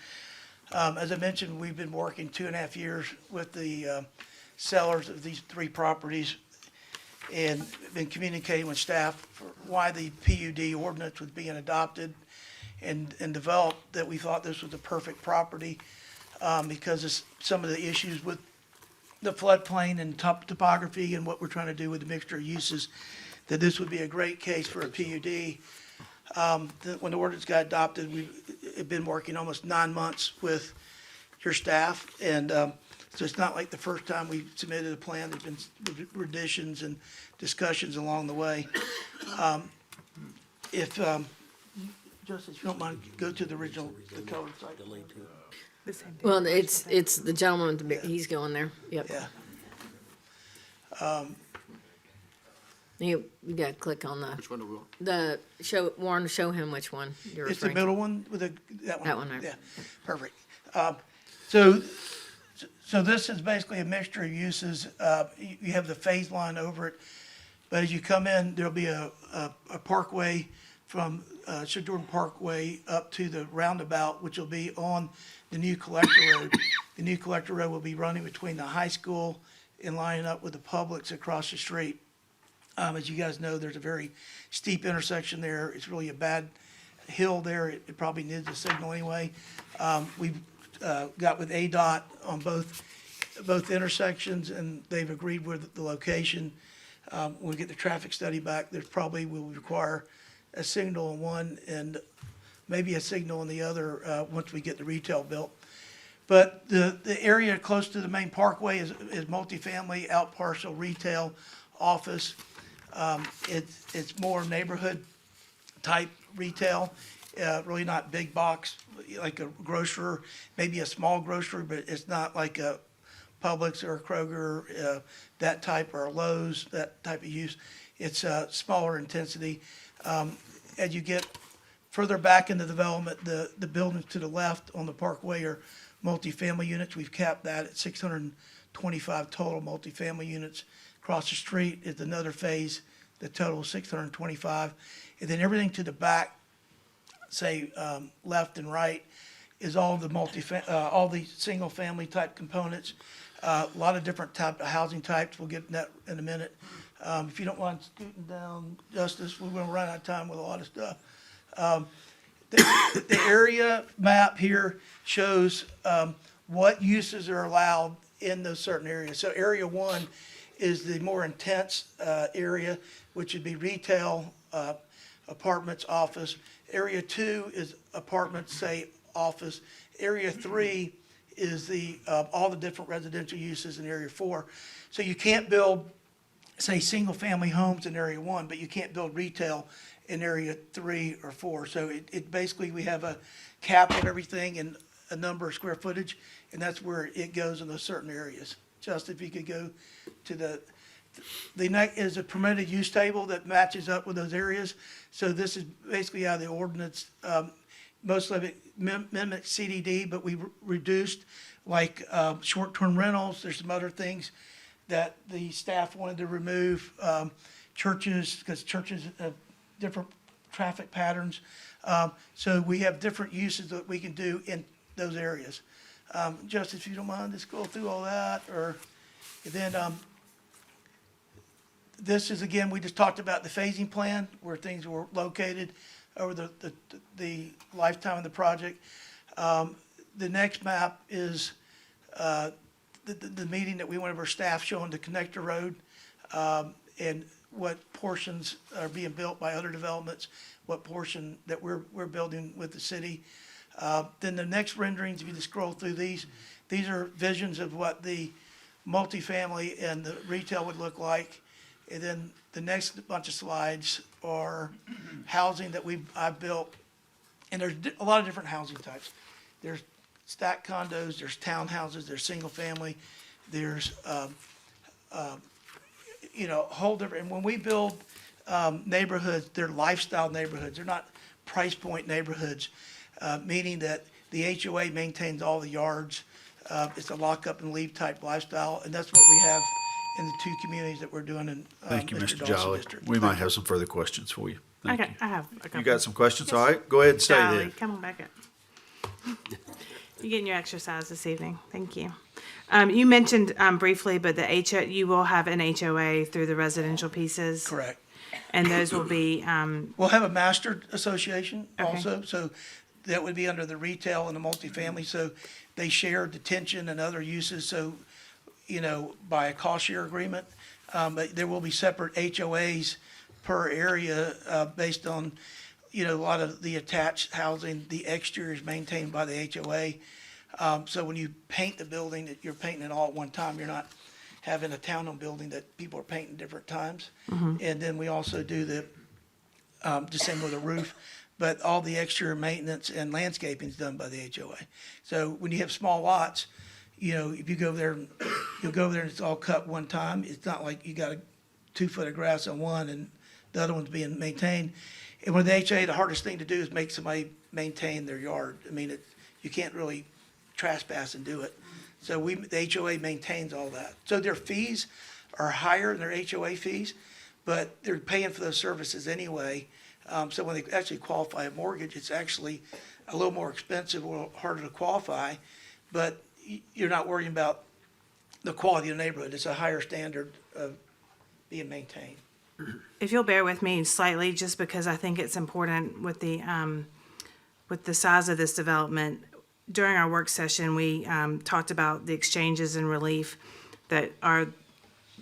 Speaker 11: As I mentioned, we've been working 2.5 years with the sellers of these 3 properties and been communicating with staff for why the PUD ordinance was being adopted and developed, that we thought this was the perfect property because of some of the issues with the floodplain and topography and what we're trying to do with the mixture of uses, that this would be a great case for a PUD. When the ordinance got adopted, we've been working almost 9 months with your staff, and so it's not like the first time we submitted a plan. There's been revisions and discussions along the way. If Justice, if you don't mind, go to the original, the colored site.
Speaker 2: The same thing.
Speaker 3: Well, it's the gentleman with the big, he's going there. Yep.
Speaker 11: Yeah.
Speaker 3: You got to click on
Speaker 4: Which one do we want?
Speaker 3: Warren, show him which one you're
Speaker 11: It's the
Speaker 3: referring to.
Speaker 11: middle one with that one?
Speaker 3: That one, right.
Speaker 11: Yeah, perfect. So So this is basically a mixture of uses. You have the phase line over it, but as you come in, there'll be a parkway from Shedeur Parkway up to the roundabout, which will be on the new collector road. The new collector road will be running between the high school and lining up with the Publix across the street. As you guys know, there's a very steep intersection there. It's really a bad hill there. It probably needs a signal anyway. We've got with ADOT on both intersections, and they've agreed with the location. When we get the traffic study back, there's probably will require a signal on one and maybe a signal on the other once we get the retail built. But the area close to the main parkway is multifamily, out parcel, retail, office. It's more neighborhood type retail, really not big box, like a grocer, maybe a small grocery, but it's not like a Publix or a Kroger, that type, or a Lowe's, that type of use. It's smaller intensity. As you get further back in the development, the buildings to the left on the parkway are multifamily units. We've capped that at 625 total multifamily units. Across the street is another phase, the total is 625. And then everything to the back, say, left and right, is all the all the single-family type components. A lot of different type of housing types. We'll get that in a minute. If you don't mind scooting down, Justice, we're gonna run out of time with a lot of stuff. The area map here shows what uses are allowed in those certain areas. So area 1 is the more intense area, which would be retail, apartments, office. Area 2 is apartments, say, office. Area 3 is the all the different residential uses in area 4. So you can't build, say, single-family homes in area 1, but you can't build retail in area 3 or 4. So it basically, we have a cap on everything and a number of square footage, and that's where it goes in those certain areas. Justin, if you could go to the next is a permitted use table that matches up with those areas. So this is basically how the ordinance, most of it mimics CDD, but we reduced, like, short-term rentals. There's some other things that the staff wanted to remove, churches, because churches have different traffic patterns. So we have different uses that we can do in those areas. Justin, if you don't mind, just go through all that, or, and then, this is, again, we just talked about the phasing plan, where things were located over the lifetime of the project. The next map is, the meeting that we went over, staff showing the connector road, and what portions are being built by other developments, what portion that we're building with the city. Then the next renderings, if you just scroll through these are visions of what the multifamily and the retail would look like. And then the next bunch of slides are housing that I've built. And there's a lot of different housing types. There's stacked condos, there's townhouses, there's single family, there's, whole different, and when we build neighborhoods, they're lifestyle neighborhoods. They're not price point neighborhoods, meaning that the HOA maintains all the yards. It's a lock up and leave type lifestyle, and that's what we have in the 2 communities that we're doing in
Speaker 1: Thank you, Mr.
Speaker 11: Dawson
Speaker 1: Jolly.
Speaker 11: District.
Speaker 1: We might have some further questions for you. Thank
Speaker 2: Okay,
Speaker 1: you.
Speaker 2: I have a couple.
Speaker 1: You got some questions? All right, go ahead and stay
Speaker 2: Jolly,
Speaker 1: there.
Speaker 2: come on back up. You're getting your exercise this evening. Thank you. You mentioned briefly, but you will have an HOA through the residential pieces.
Speaker 11: Correct.
Speaker 2: And those will be,
Speaker 11: We'll have a master association
Speaker 2: Okay.
Speaker 11: also, so that would be under the retail and the multifamily, so they share detention and other uses, so, by a cost share agreement. But there will be separate HOAs per area, based on, a lot of the attached housing, the exterior is maintained by the HOA. So when you paint the building, you're painting it all at one time, you're not having a townhome building that people are painting different times. And then we also do the same with the roof, but all the exterior maintenance and landscaping is done by the HOA. So when you have small lots, if you go there, you'll go there and it's all cut one time. It's not like you got 2 foot of grass on one and the other one's being maintained. And with the HOA, the hardest thing to do is make somebody maintain their yard. I mean, you can't really trespass and do it. So the HOA maintains all that. So their fees are higher than their HOA fees, but they're paying for those services anyway. So when they actually qualify a mortgage, it's actually a little more expensive or harder to qualify, but you're not worrying about the quality of the neighborhood. It's a higher standard of being maintained.
Speaker 2: If you'll bear with me slightly, just because I think it's important with the size of this development. During our work session, we talked about the exchanges and relief that are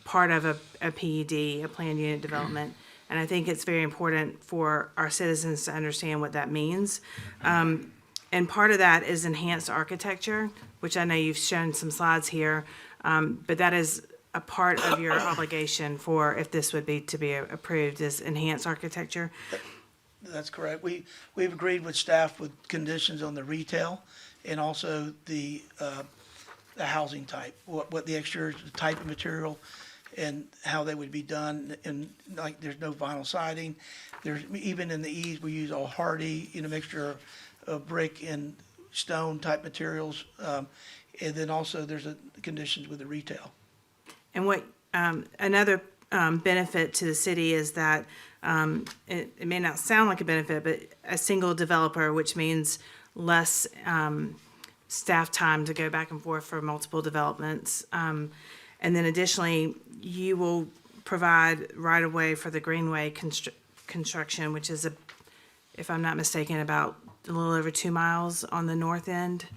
Speaker 2: part of a PUD, a planned unit development. And I think it's very important for our citizens to understand what that means. And part of that is enhanced architecture, which I know you've shown some slides here, but that is a part of your obligation for, if this would be to be approved, is enhanced architecture.
Speaker 11: That's correct. We've agreed with staff with conditions on the retail and also the housing type, what the exterior, the type of material and how they would be done. And like, there's no vinyl siding. There's, even in the eaves, we use all hardy, mixture of brick and stone type materials. And then also there's conditions with the retail.
Speaker 2: And what, another benefit to the city is that, it may not sound like a benefit, but a single developer, which means less staff time to go back and forth for multiple developments. And then additionally, you will provide right-of-way for the Greenway construction, which is, if I'm not mistaken, about a little over 2 miles on the north end.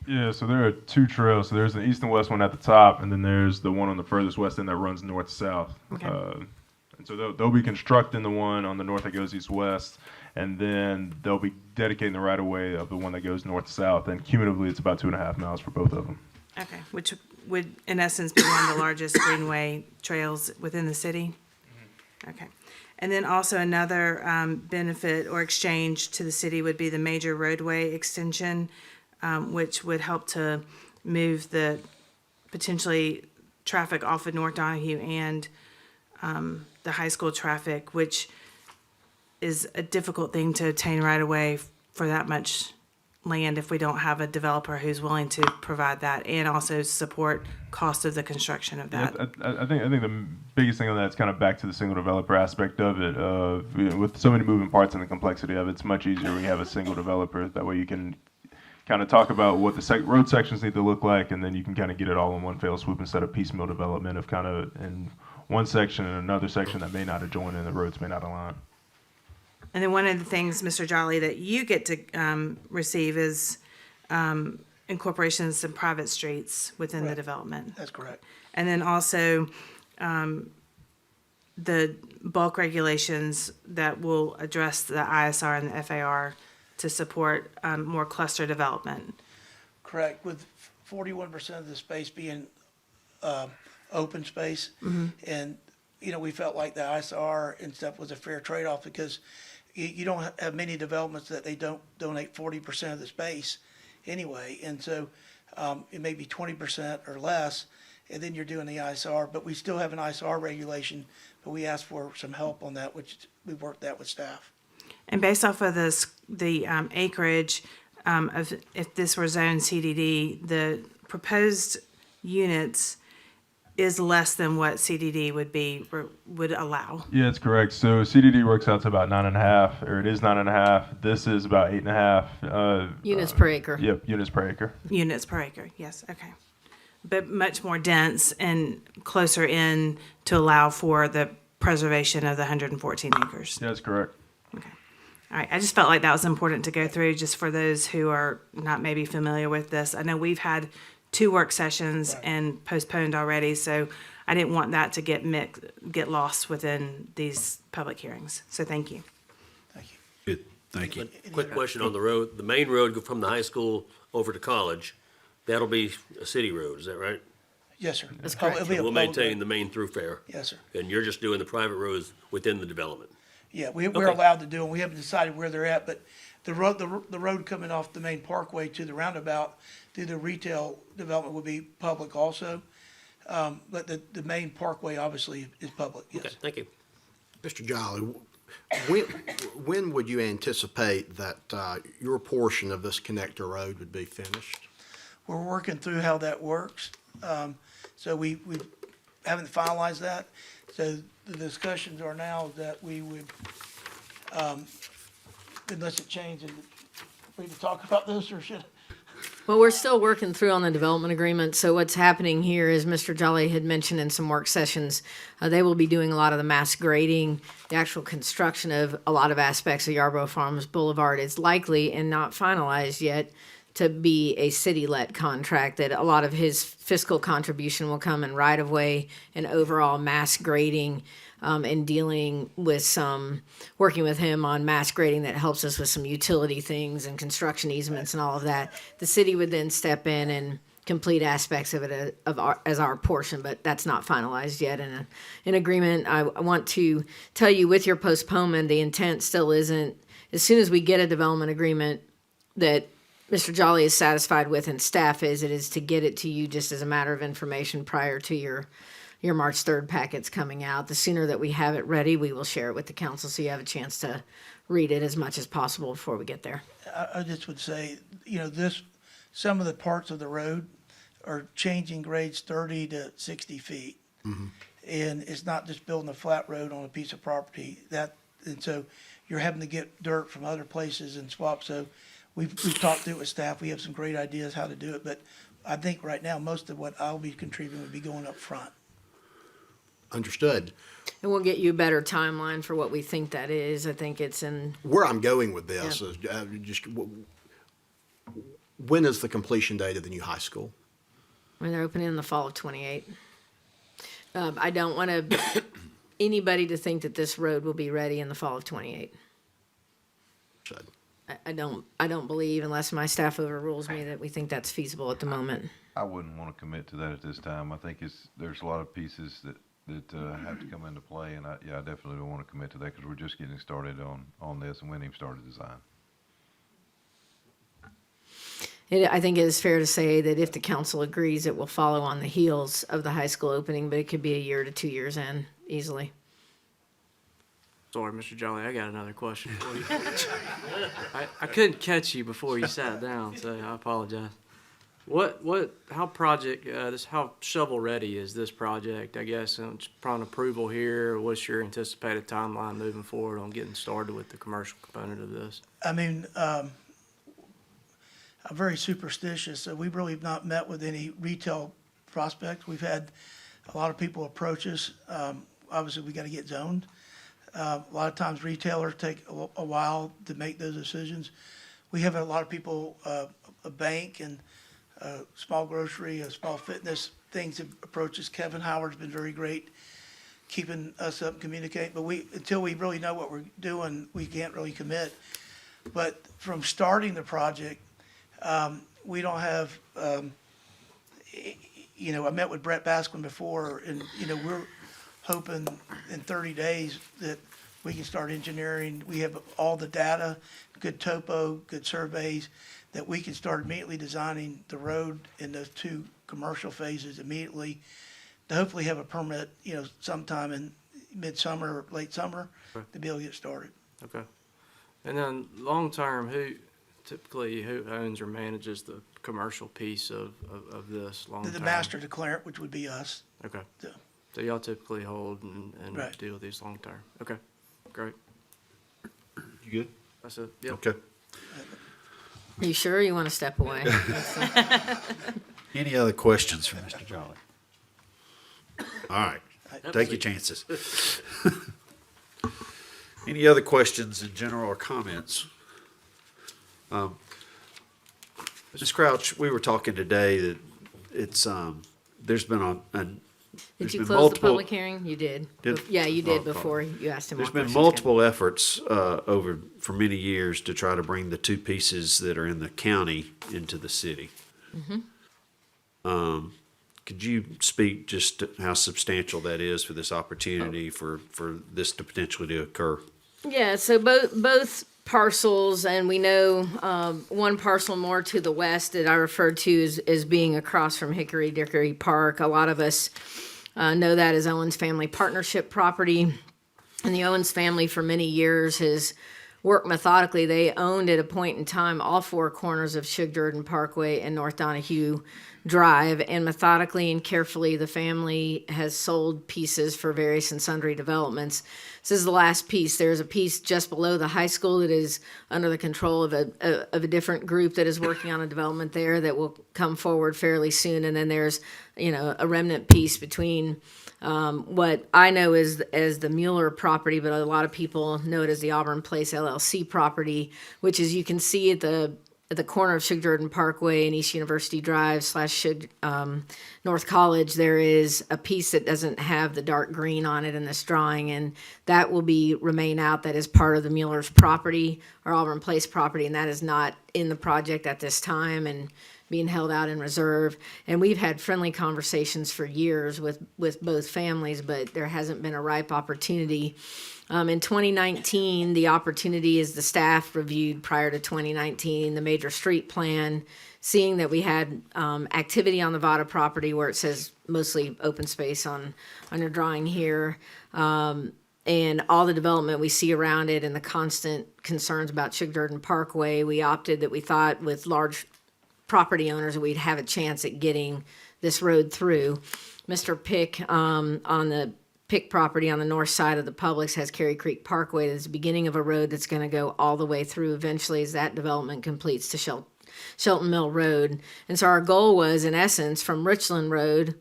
Speaker 14: Yeah, so there are two trails. So there's an east and west one at the top, and then there's the one on the furthest west end that runs north-south.
Speaker 2: Okay.
Speaker 14: And so they'll be constructing the one on the north that goes east-west, and then they'll be dedicating the right-of-way of the one that goes north-south, and cumulatively it's about 2.5 miles for both of them.
Speaker 2: Okay, which would, in essence, be one of the largest greenway trails within the city? Okay. And then also another benefit or exchange to the city would be the major roadway extension, which would help to move the potentially traffic off of North Donahue and the high school traffic, which is a difficult thing to obtain right away for that much land if we don't have a developer who's willing to provide that and also support cost of the construction of that.
Speaker 14: Yeah, I think the biggest thing on that is kind of back to the single developer aspect of it. With so many moving parts and the complexity of it, it's much easier when you have a single developer. That way you can kind of talk about what the road sections need to look like, and then you can kind of get it all in one fell swoop instead of piecemeal development of kind of in one section and another section that may not adjoin and the roads may not align.
Speaker 2: And then one of the things, Mr. Jolly, that you get to receive is incorporation of some private streets within the development.
Speaker 11: That's correct.
Speaker 2: And then also the bulk regulations that will address the ISR and the FAR to support more cluster development.
Speaker 11: Correct, with 41% of the space being open space. And, we felt like the ISR and stuff was a fair trade-off because you don't have many developments that they don't donate 40% of the space anyway. And so it may be 20% or less, and then you're doing the ISR. But we still have an ISR regulation, but we asked for some help on that, which we worked that with staff.
Speaker 2: And based off of the acreage, if this were zone CDD, the proposed units is less than what CDD would allow.
Speaker 14: Yeah, that's correct. So CDD works out to about 9.5, or it is 9.5. This is about 8.5.
Speaker 3: Units per acre.
Speaker 14: Yep, units per acre.
Speaker 2: Units per acre, yes, okay. But much more dense and closer in to allow for the preservation of the 114 acres.
Speaker 14: Yeah, that's correct.
Speaker 2: Okay. All right, I just felt like that was important to go through just for those who are not maybe familiar with this. I know we've had 2 work sessions and postponed already, so I didn't want that to get lost within these public hearings. So thank you.
Speaker 11: Thank you.
Speaker 1: Good, thank you.
Speaker 7: Quick question on the road, the main road from the high school over to college, that'll be a city road, is that right?
Speaker 11: Yes, sir.
Speaker 3: That's correct.
Speaker 11: It'll be a
Speaker 7: We'll
Speaker 11: public
Speaker 7: maintain
Speaker 11: road.
Speaker 7: the main thoroughfare.
Speaker 11: Yes, sir.
Speaker 7: And you're just doing the private roads within the development.
Speaker 11: Yeah, we're
Speaker 7: Okay.
Speaker 11: allowed to do them. We haven't decided where they're at, but the road coming off the main parkway to the roundabout through the retail development would be public also. But the main parkway obviously is public,
Speaker 7: Okay,
Speaker 11: yes.
Speaker 7: thank you.
Speaker 4: Mr. Jolly, when would you anticipate that your portion of this connector road would be finished?
Speaker 11: we're working through how that works. So we haven't finalized that. So the discussions are now that we would, unless it changes, we can talk about this or should?
Speaker 3: Well, we're still working through on the development agreement, so what's happening here is Mr. Jolly had mentioned in some work sessions, they will be doing a lot of the mass grading, the actual construction of a lot of aspects of Yarborough Farms Boulevard is likely and not finalized yet to be a city-let contract, that a lot of his fiscal contribution will come in right-of-way and overall mass grading, and dealing with some, working with him on mass grading that helps us with some utility things and construction easements and all of that. The city would then step in and complete aspects of it as our portion, but that's not finalized yet in agreement. I want to tell you, with your postponement, the intent still isn't, as soon as we get a development agreement that Mr. Jolly is satisfied with and staff is, it is to get it to you just as a matter of information prior to your March 3rd packets coming out. The sooner that we have it ready, we will share it with the council so you have a chance to read it as much as possible before we get there.
Speaker 11: I just would say, some of the parts of the road are changing grades 30 to 60 feet. And it's not just building a flat road on a piece of property and so you're having to get dirt from other places and swap. So we've talked through it with staff. We have some great ideas how to do it, but I think right now, most of what I'll be contributing would be going up front.
Speaker 4: Understood.
Speaker 3: And we'll get you a better timeline for what we think that is. I think it's in,
Speaker 4: Where I'm going with this is when is the completion date of the new high school?
Speaker 3: when they're opening in the fall of 28. I don't want anybody to think that this road will be ready in the fall of 28.
Speaker 4: Should.
Speaker 3: I don't believe, unless my staff overrules me, that we think that's feasible at the moment.
Speaker 15: I wouldn't want to commit to that at this time. I think there's a lot of pieces that have to come into play, and I definitely don't want to commit to that because we're just getting started on this and we haven't even started design.
Speaker 3: I think it is fair to say that if the council agrees, it will follow on the heels of the high school opening, but it could be a year to 2 years in easily.
Speaker 9: Sorry, Mr. Jolly, I got another question for you. I couldn't catch you before you sat down, so I apologize. How shovel ready is this project? I guess just upon approval here, what's your anticipated timeline moving forward on getting started with the commercial component of this?
Speaker 11: I mean, I'm very superstitious, so we really have not met with any retail prospects. We've had a lot of people approach us. Obviously, we got to get zoned. A lot of times retailers take a while to make those decisions. We have a lot of people, a bank and a small grocery, a small fitness, things that approach us. Kevin Howard's been very great keeping us up and communicating, but until we really know what we're doing, we can't really commit. But from starting the project, we don't have, I met with Brett Baskin before, and, we're hoping in 30 days that we can start engineering. We have all the data, good topo, good surveys, that we can start immediately designing the road in those two commercial phases immediately to hopefully have a permit, sometime in midsummer or late summer to be able to get started.
Speaker 9: Okay. And then long-term, who owns or manages the commercial piece of this long-term?
Speaker 11: The master declarant, which would be us.
Speaker 9: Okay.
Speaker 11: So,
Speaker 9: So y'all typically hold and
Speaker 11: Right.
Speaker 9: deal with these long-term? Okay, great.
Speaker 1: You good?
Speaker 9: That's it, yep.
Speaker 1: Okay.
Speaker 3: Are you sure you want to step away?
Speaker 1: Any other questions for Mr. Jolly? All right, take your chances. Any other questions in general or comments? Ms. Crouch, we were talking today that it's, there's been
Speaker 3: Did you
Speaker 1: been
Speaker 3: close the
Speaker 1: multiple-
Speaker 3: public hearing? You did.
Speaker 1: Did-
Speaker 3: Yeah, you did
Speaker 1: Oh,
Speaker 3: before you asked him.
Speaker 1: There's
Speaker 3: all
Speaker 1: been
Speaker 3: questions.
Speaker 1: multiple efforts for many years to try to bring the two pieces that are in the county into the city. Could you speak just to how substantial that is for this opportunity for this to potentially occur?
Speaker 3: Yeah, so both parcels, and we know one parcel more to the west that I referred to as being across from Hickory Dickory Park. A lot of us know that as Owens Family Partnership property. And the Owens family for many years has work methodically. They owned at a point in time all four corners of Shug Jordan Parkway and North Donahue Drive, and methodically and carefully the family has sold pieces for various and sundry developments. This is the last piece. There's a piece just below the high school that is under the control of a different group that is working on a development there that will come forward fairly soon. And then there's, a remnant piece between what I know is as the Mueller property, but a lot of people know it as the Auburn Place LLC property, which is, you can see at the corner of Shug Jordan Parkway and East University Drive / North College, there is a piece that doesn't have the dark green on it in this drawing, and that will remain out. That is part of the Mueller's property or Auburn Place property, and that is not in the project at this time and being held out in reserve. And we've had friendly conversations for years with both families, but there hasn't been a ripe opportunity. In 2019, the opportunity is the staff reviewed prior to 2019, the major street plan, seeing that we had activity on the Vada property where it says mostly open space on your drawing here, and all the development we see around it and the constant concerns about Shug Jordan Parkway. We opted that we thought with large property owners we'd have a chance at getting this road through. Mr. Pick on the Pick property on the north side of the Publix has Cary Creek Parkway. That's the beginning of a road that's going to go all the way through eventually as that development completes to Shelton Mill Road. And so our goal was, in essence, from Richland Road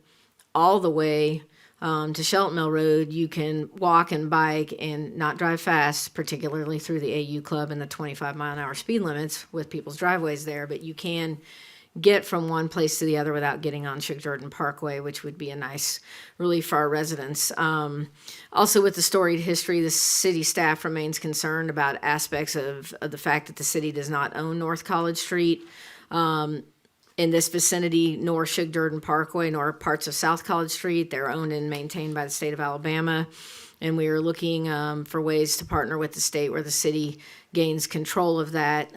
Speaker 3: all the way to Shelton Mill Road, you can walk and bike and not drive fast, particularly through the AU Club and the 25-mile-an-hour speed limits with people's driveways there, but you can get from one place to the other without getting on Shug Jordan Parkway, which would be a nice relief for our residents. Also, with the storied history, the city staff remains concerned about aspects of the fact that the city does not own North College Street in this vicinity, nor Shug Jordan Parkway, nor parts of South College Street. They're owned and maintained by the state of Alabama. And we are looking for ways to partner with the state where the city gains control of that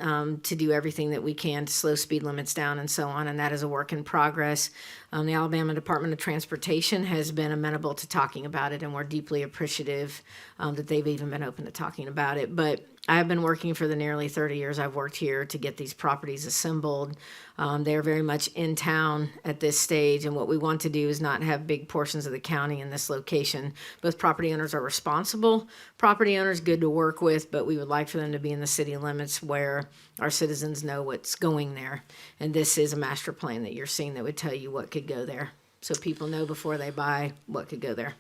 Speaker 3: to do everything that we can to slow speed limits down and so on. And that is a work in progress. The Alabama Department of Transportation has been amenable to talking about it, and we're deeply appreciative that they've even been open to talking about it. But I have been working for the nearly 30 years I've worked here to get these properties assembled. They're very much in town at this stage, and what we want to do is not have big portions of the county in this location. Both property owners are responsible property owners, good to work with, but we would like for them to be in the city limits where our citizens know what's going there. And this is a master plan that you're seeing that would tell you what could go there, so people know before they buy what could go there.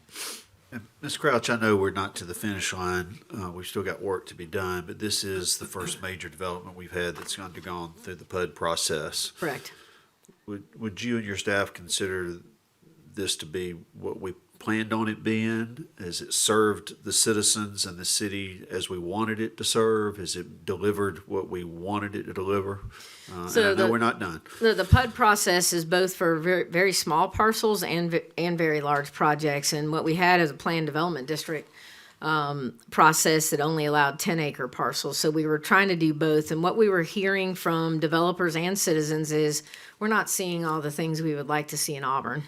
Speaker 1: Ms. Crouch, I know we're not to the finish line. We've still got work to be done, but this is the first major development we've had that's undergone through the PUD process.
Speaker 3: Correct.
Speaker 1: Would you and your staff consider this to be what we planned on it being? Has it served the citizens and the city as we wanted it to serve? Has it delivered what we wanted it to deliver?
Speaker 3: So
Speaker 1: and I know we're not done.
Speaker 3: The PUD process is both for very, very small parcels and very large projects. And what we had is a planned development district process that only allowed 10-acre parcels. So we were trying to do both. And what we were hearing from developers and citizens is we're not seeing all the things we would like to see in Auburn.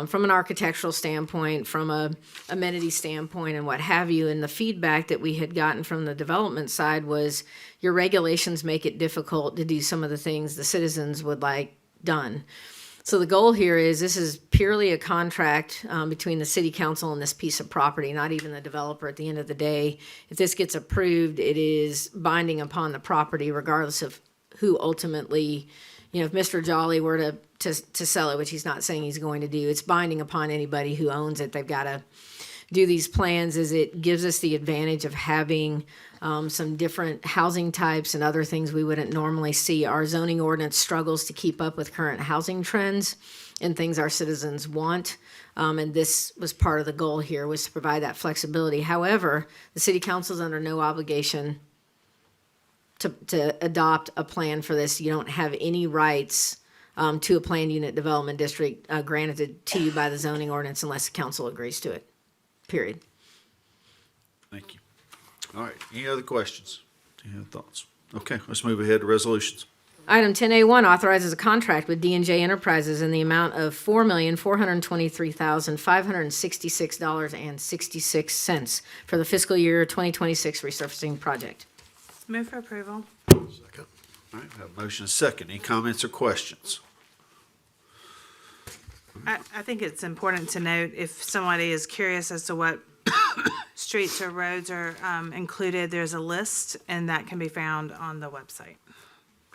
Speaker 3: From an architectural standpoint, from a amenity standpoint, and what have you. And the feedback that we had gotten from the development side was your regulations make it difficult to do some of the things the citizens would like done. So the goal here is this is purely a contract between the city council and this piece of property, not even the developer at the end of the day. If this gets approved, it is binding upon the property regardless of who ultimately, if Mr. Jolly were to sell it, which he's not saying he's going to do, it's binding upon anybody who owns it. They've got to do these plans. Is it gives us the advantage of having some different housing types and other things we wouldn't normally see. Our zoning ordinance struggles to keep up with current housing trends and things our citizens want. And this was part of the goal here, was to provide that flexibility. However, the city council is under no obligation to adopt a plan for this. You don't have any rights to a planned unit development district granted to you by the zoning ordinance unless the council agrees to it, period.
Speaker 1: Thank you. All right, any other questions? Any other thoughts? Okay, let's move ahead to resolutions.
Speaker 3: Item 10A1 authorizes a contract with D&J Enterprises in the amount of $4,423,566.66 for the fiscal year 2026 resurfacing project.
Speaker 2: Move for approval.
Speaker 1: Second. All right, we have a motion and a second. Any comments or questions?
Speaker 2: I think it's important to note, if somebody is curious as to what streets or roads are included, there's a list, and that can be found on the website.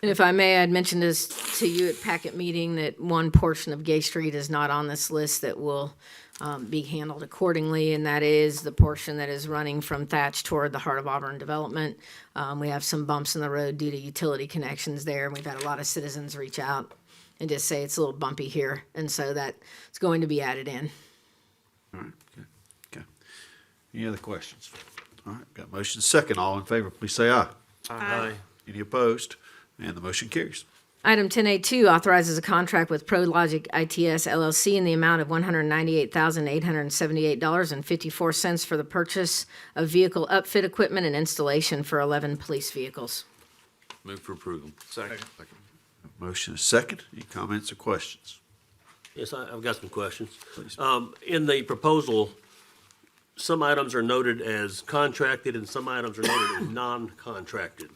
Speaker 3: And if I may, I'd mentioned this to you at packet meeting, that one portion of Gay Street is not on this list that will be handled accordingly, and that is the portion that is running from Thatch toward the Heart of Auburn development. We have some bumps in the road due to utility connections there, and we've had a lot of citizens reach out and just say it's a little bumpy here, and so that it's going to be added in.
Speaker 1: All right, okay. Any other questions? All right, got motion second. All in favor, please say aye.
Speaker 2: Aye.
Speaker 1: Any opposed? And the motion carries.
Speaker 3: Item 10A2 authorizes a contract with ProLogic ITS LLC in the amount of $198,878.54 for the purchase of vehicle upfit equipment and installation for 11 police vehicles.
Speaker 7: Move for approval.
Speaker 9: Second.
Speaker 1: Motion is second. Any comments or questions?
Speaker 7: Yes, I've got some questions.
Speaker 1: Please.
Speaker 7: In the proposal, some items are noted as contracted and some items are noted as non-contracted.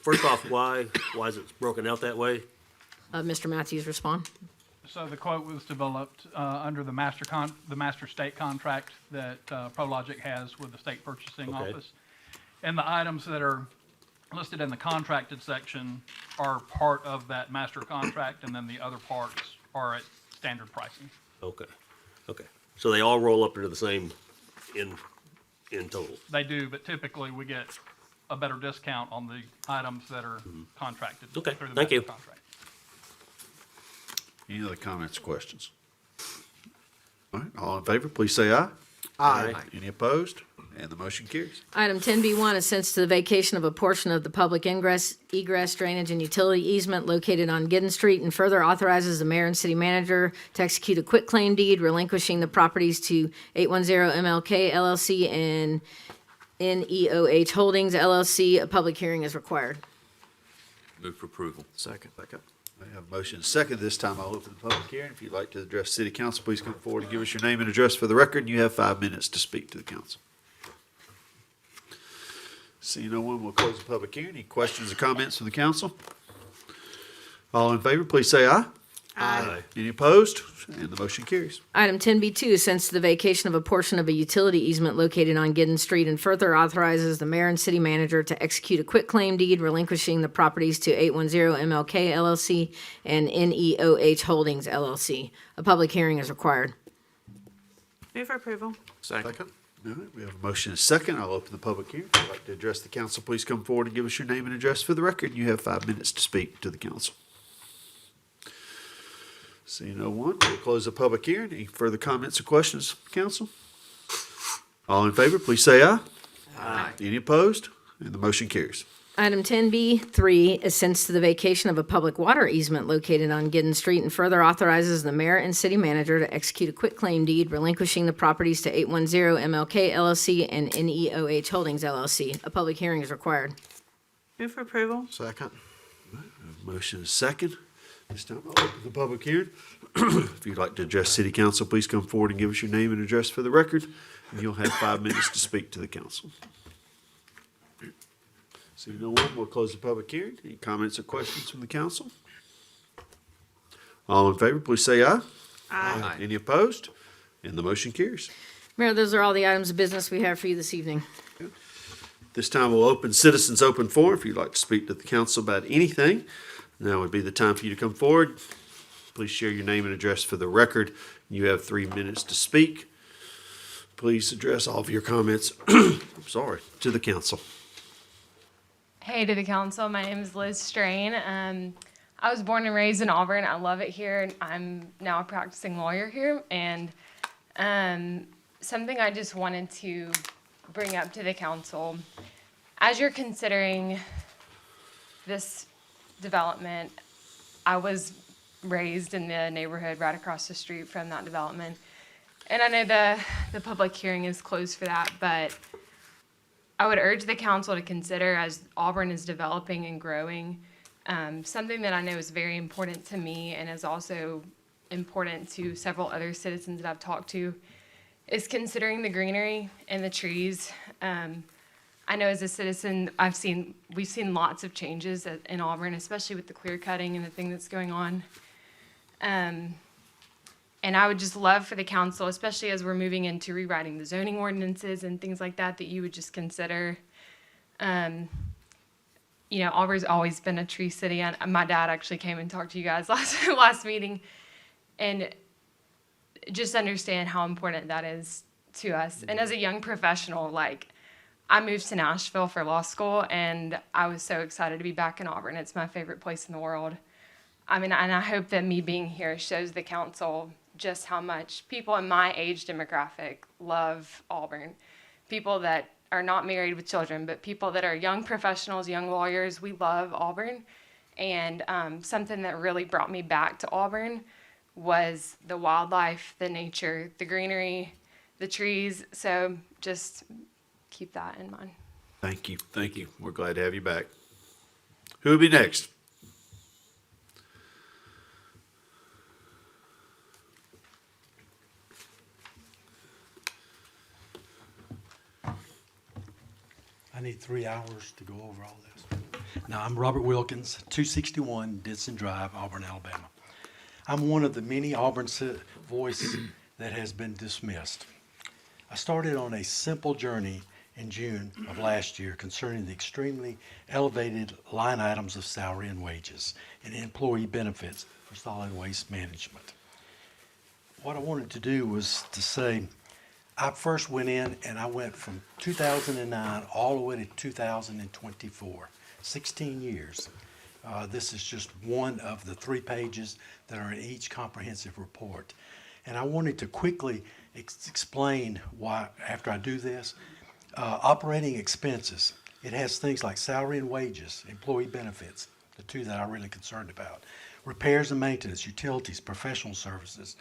Speaker 7: First off, why is it broken out that way?
Speaker 3: Mr. Matthews, respond.
Speaker 12: So the quote was developed under the master state contract that ProLogic has with the state purchasing
Speaker 7: Okay.
Speaker 12: office. And the items that are listed in the contracted section are part of that master contract, and then the other parts are at standard pricing.
Speaker 7: Okay. So they all roll up into the same in total?
Speaker 12: They do, but typically we get a better discount on the items that are contracted.
Speaker 7: Okay,
Speaker 12: through the
Speaker 7: thank you.
Speaker 12: master contract.
Speaker 1: Any other comments or questions? All right, all in favor, please say aye.
Speaker 7: Aye.
Speaker 1: Any opposed? And the motion carries.
Speaker 3: Item 10B1 assents to the vacation of a portion of the public egress, drainage, and utility easement located on Giddens Street, and further authorizes the mayor and city manager to execute a quitclaim deed relinquishing the properties to 810 MLK LLC and NEOH Holdings LLC. A public hearing is required.
Speaker 7: Move for approval.
Speaker 9: Second.
Speaker 1: We have a motion second. This time I'll open the public hearing. If you'd like to address city council, please come forward and give us your name and address for the record. You have 5 minutes to speak to the council. Seeing no one, we'll close the public hearing. Any questions or comments from the council? All in favor, please say aye.
Speaker 7: Aye.
Speaker 1: Any opposed? And the motion carries.
Speaker 3: Item 10B2 assents to the vacation of a portion of a utility easement located on Giddens Street, and further authorizes the mayor and city manager to execute a quitclaim deed relinquishing the properties to 810 MLK LLC and NEOH Holdings LLC. A public hearing is required.
Speaker 2: Move for approval.
Speaker 9: Second.
Speaker 1: All right, we have a motion and a second. I'll open the public hearing. If you'd like to address the council, please come forward and give us your name and address for the record. You have 5 minutes to speak to the council. Seeing no one, we'll close the public hearing. Any further comments or questions, council? All in favor, please say aye. Aye. Any opposed? And the motion carries.
Speaker 3: Item 10B3 assents to the vacation of a public water easement located on Giddens Street, and further authorizes the mayor and city manager to execute a quitclaim deed relinquishing the properties to 810 MLK LLC and NEOH Holdings LLC. A public hearing is required.
Speaker 2: Move for approval.
Speaker 4: Second.
Speaker 1: Motion is second. This time I'll open the public hearing. If you'd like to address city council, please come forward and give us your name and address for the record, and you'll have 5 minutes to speak to the council. Seeing no one, we'll close the public hearing. Any comments or questions from the council? All in favor, please say aye.
Speaker 2: Aye.
Speaker 1: Any opposed? And the motion carries.
Speaker 3: Mayor, those are all the items of business we have for you this evening.
Speaker 1: This time we'll open Citizens Open Forum. If you'd like to speak to the council about anything, now would be the time for you to come forward. Please share your name and address for the record. You have 3 minutes to speak. Please address all of your comments, to the council.
Speaker 16: Hey to the council, my name is Liz Strain. I was born and raised in Auburn. I love it here. I'm now a practicing lawyer here. And something I just wanted to bring up to the council, as you're considering this development, I was raised in the neighborhood right across the street from that development. And I know the public hearing is closed for that, but I would urge the council to consider, as Auburn is developing and growing, something that I know is very important to me and is also important to several other citizens that I've talked to, is considering the greenery and the trees. I know as a citizen, we've seen lots of changes in Auburn, especially with the clear cutting and the thing that's going on. And I would just love for the council, especially as we're moving into rewriting the zoning ordinances and things like that, that you would just consider, Auburn's always been a tree city. And my dad actually came and talked to you guys last meeting, and just understand how important that is to us. And as a young professional, I moved to Nashville for law school, and I was so excited to be back in Auburn. It's my favorite place in the world. And I hope that me being here shows the council just how much people in my age demographic love Auburn. People that are not married with children, but people that are young professionals, young lawyers, we love Auburn. And something that really brought me back to Auburn was the wildlife, the nature, the greenery, the trees. So just keep that in mind.
Speaker 1: Thank you. Thank you. We're glad to have you back. Who will be next?
Speaker 17: I need 3 hours to go over all this. Now, I'm Robert Wilkins, 261 Denson Drive, Auburn, Alabama. I'm one of the many Auburn voice that has been dismissed. I started on a simple journey in June of last year concerning the extremely elevated line items of salary and wages and employee benefits for solid waste management. What I wanted to do was to say, I first went in and I went from 2009 all the way to 2024, 16 years. This is just one of the 3 pages that are in each comprehensive report. And I wanted to quickly explain why, after I do this, operating expenses, it has things like salary and wages, employee benefits, the 2 that I'm really concerned about, repairs and maintenance, utilities, professional services,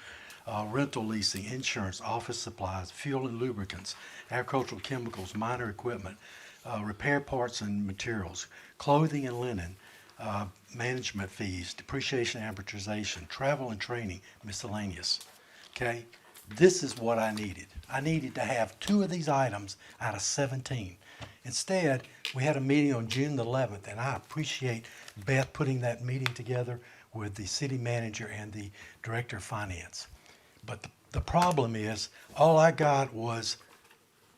Speaker 17: rental leasing, insurance, office supplies, fuel and lubricants, agricultural chemicals, minor equipment, repair parts and materials, clothing and linen, management fees, depreciation and amortization, travel and training, miscellaneous. Okay? This is what I needed. I needed to have 2 of these items out of 17. Instead, we had a meeting on June the 11th, and I appreciate Beth putting that meeting together with the city manager and the director of finance. But the problem is, all I got was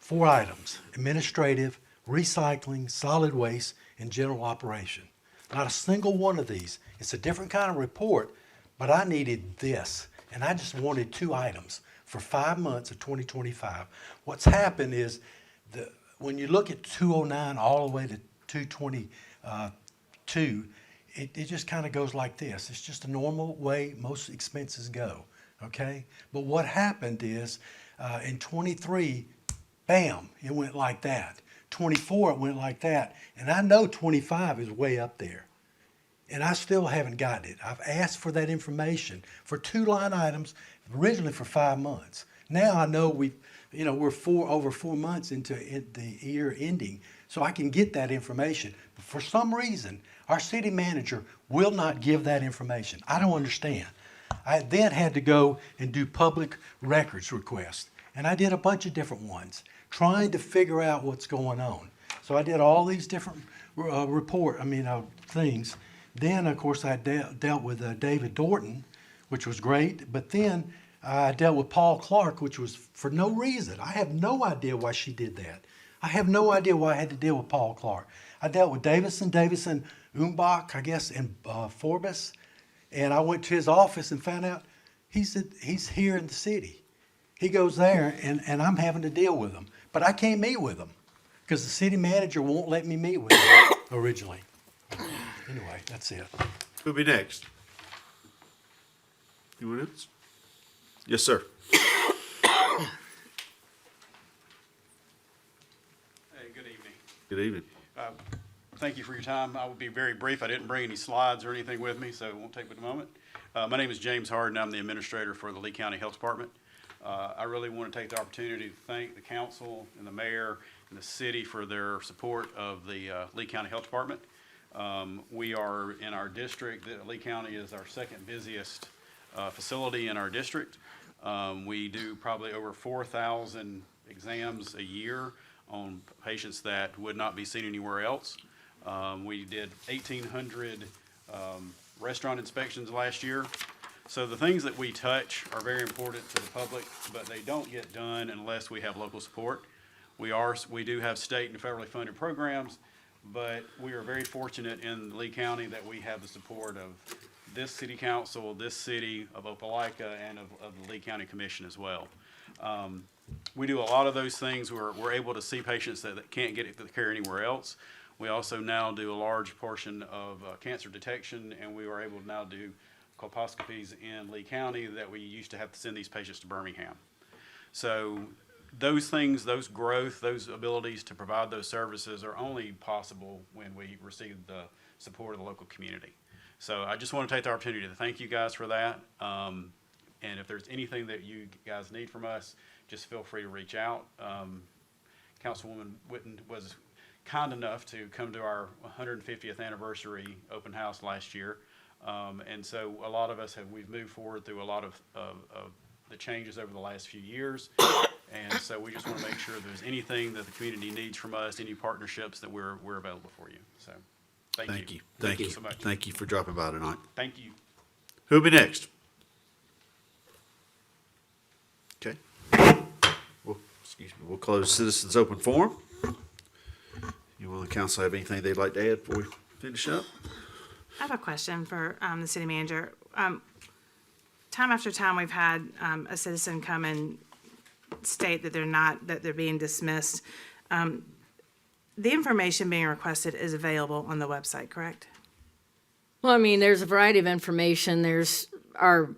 Speaker 17: 4 items: administrative, recycling, solid waste, and general operation. Not a single one of these. It's a different kind of report, but I needed this. And I just wanted 2 items for 5 months of 2025. What's happened is, when you look at 209 all the way to 222, it just kind of goes like this. It's just a normal way most expenses go. Okay? But what happened is, in 23, bam, it went like that. 24, it went like that. And I know 25 is way up there. And I still haven't gotten it. I've asked for that information for 2 line items, originally for 5 months. Now I know we're over 4 months into the year ending, so I can get that information. But for some reason, our city manager will not give that information. I don't understand. I then had to go and do public records requests. And I did a bunch of different ones, trying to figure out what's going on. So I did all these different things. Then, of course, I dealt with David Dorton, which was great. But then I dealt with Paul Clark, which was for no reason. I have no idea why she did that. I have no idea why I had to deal with Paul Clark. I dealt with Davison Umbach, I guess, in Forbes. And I went to his office and found out he's here in the city. He goes there, and I'm having to deal with him. But I can't meet with him because the city manager won't let me meet with him originally. Anyway, that's it.
Speaker 1: Who'll be next? Anyone else? Yes, sir.
Speaker 18: Hey, good evening.
Speaker 1: Good evening.
Speaker 18: Thank you for your time. I will be very brief. I didn't bring any slides or anything with me, so it won't take but a moment. My name is James Harden. I'm the administrator for the Lee County Health Department. I really want to take the opportunity to thank the council and the mayor and the city for their support of the Lee County Health Department. We are in our district, Lee County is our 2nd busiest facility in our district. We do probably over 4,000 exams a year on patients that would not be seen anywhere else. We did 1,800 restaurant inspections last year. So the things that we touch are very important to the public, but they don't get done unless we have local support. We do have state and federally funded programs, but we are very fortunate in Lee County that we have the support of this city council, this city of Opelika, and of the Lee County Commission as well. We do a lot of those things. We're able to see patients that can't get the care anywhere else. We also now do a large portion of cancer detection, and we are able to now do colposcopies in Lee County that we used to have to send these patients to Birmingham. So those things, those growth, those abilities to provide those services are only possible when we receive the support of the local community. So I just want to take the opportunity to thank you guys for that. And if there's anything that you guys need from us, just feel free to reach out. Councilwoman Witten was kind enough to come to our 150th anniversary open house last year. And so a lot of us we've moved forward through a lot of the changes over the last few years. And so we just want to make sure there's anything that the community needs from us, any partnerships, that we're available for you. So thank you.
Speaker 1: Thank you
Speaker 18: so much.
Speaker 1: Thank you for dropping by tonight.
Speaker 18: Thank you.
Speaker 1: Who'll be next? Okay. We'll close citizens open forum. You want the council have anything they'd like to add before we finish up?
Speaker 2: I have a question for the city manager. Time after time, we've had a citizen come and state that they're being dismissed. The information being requested is available on the website, correct?
Speaker 3: Well, I mean, there's a variety of information. There's our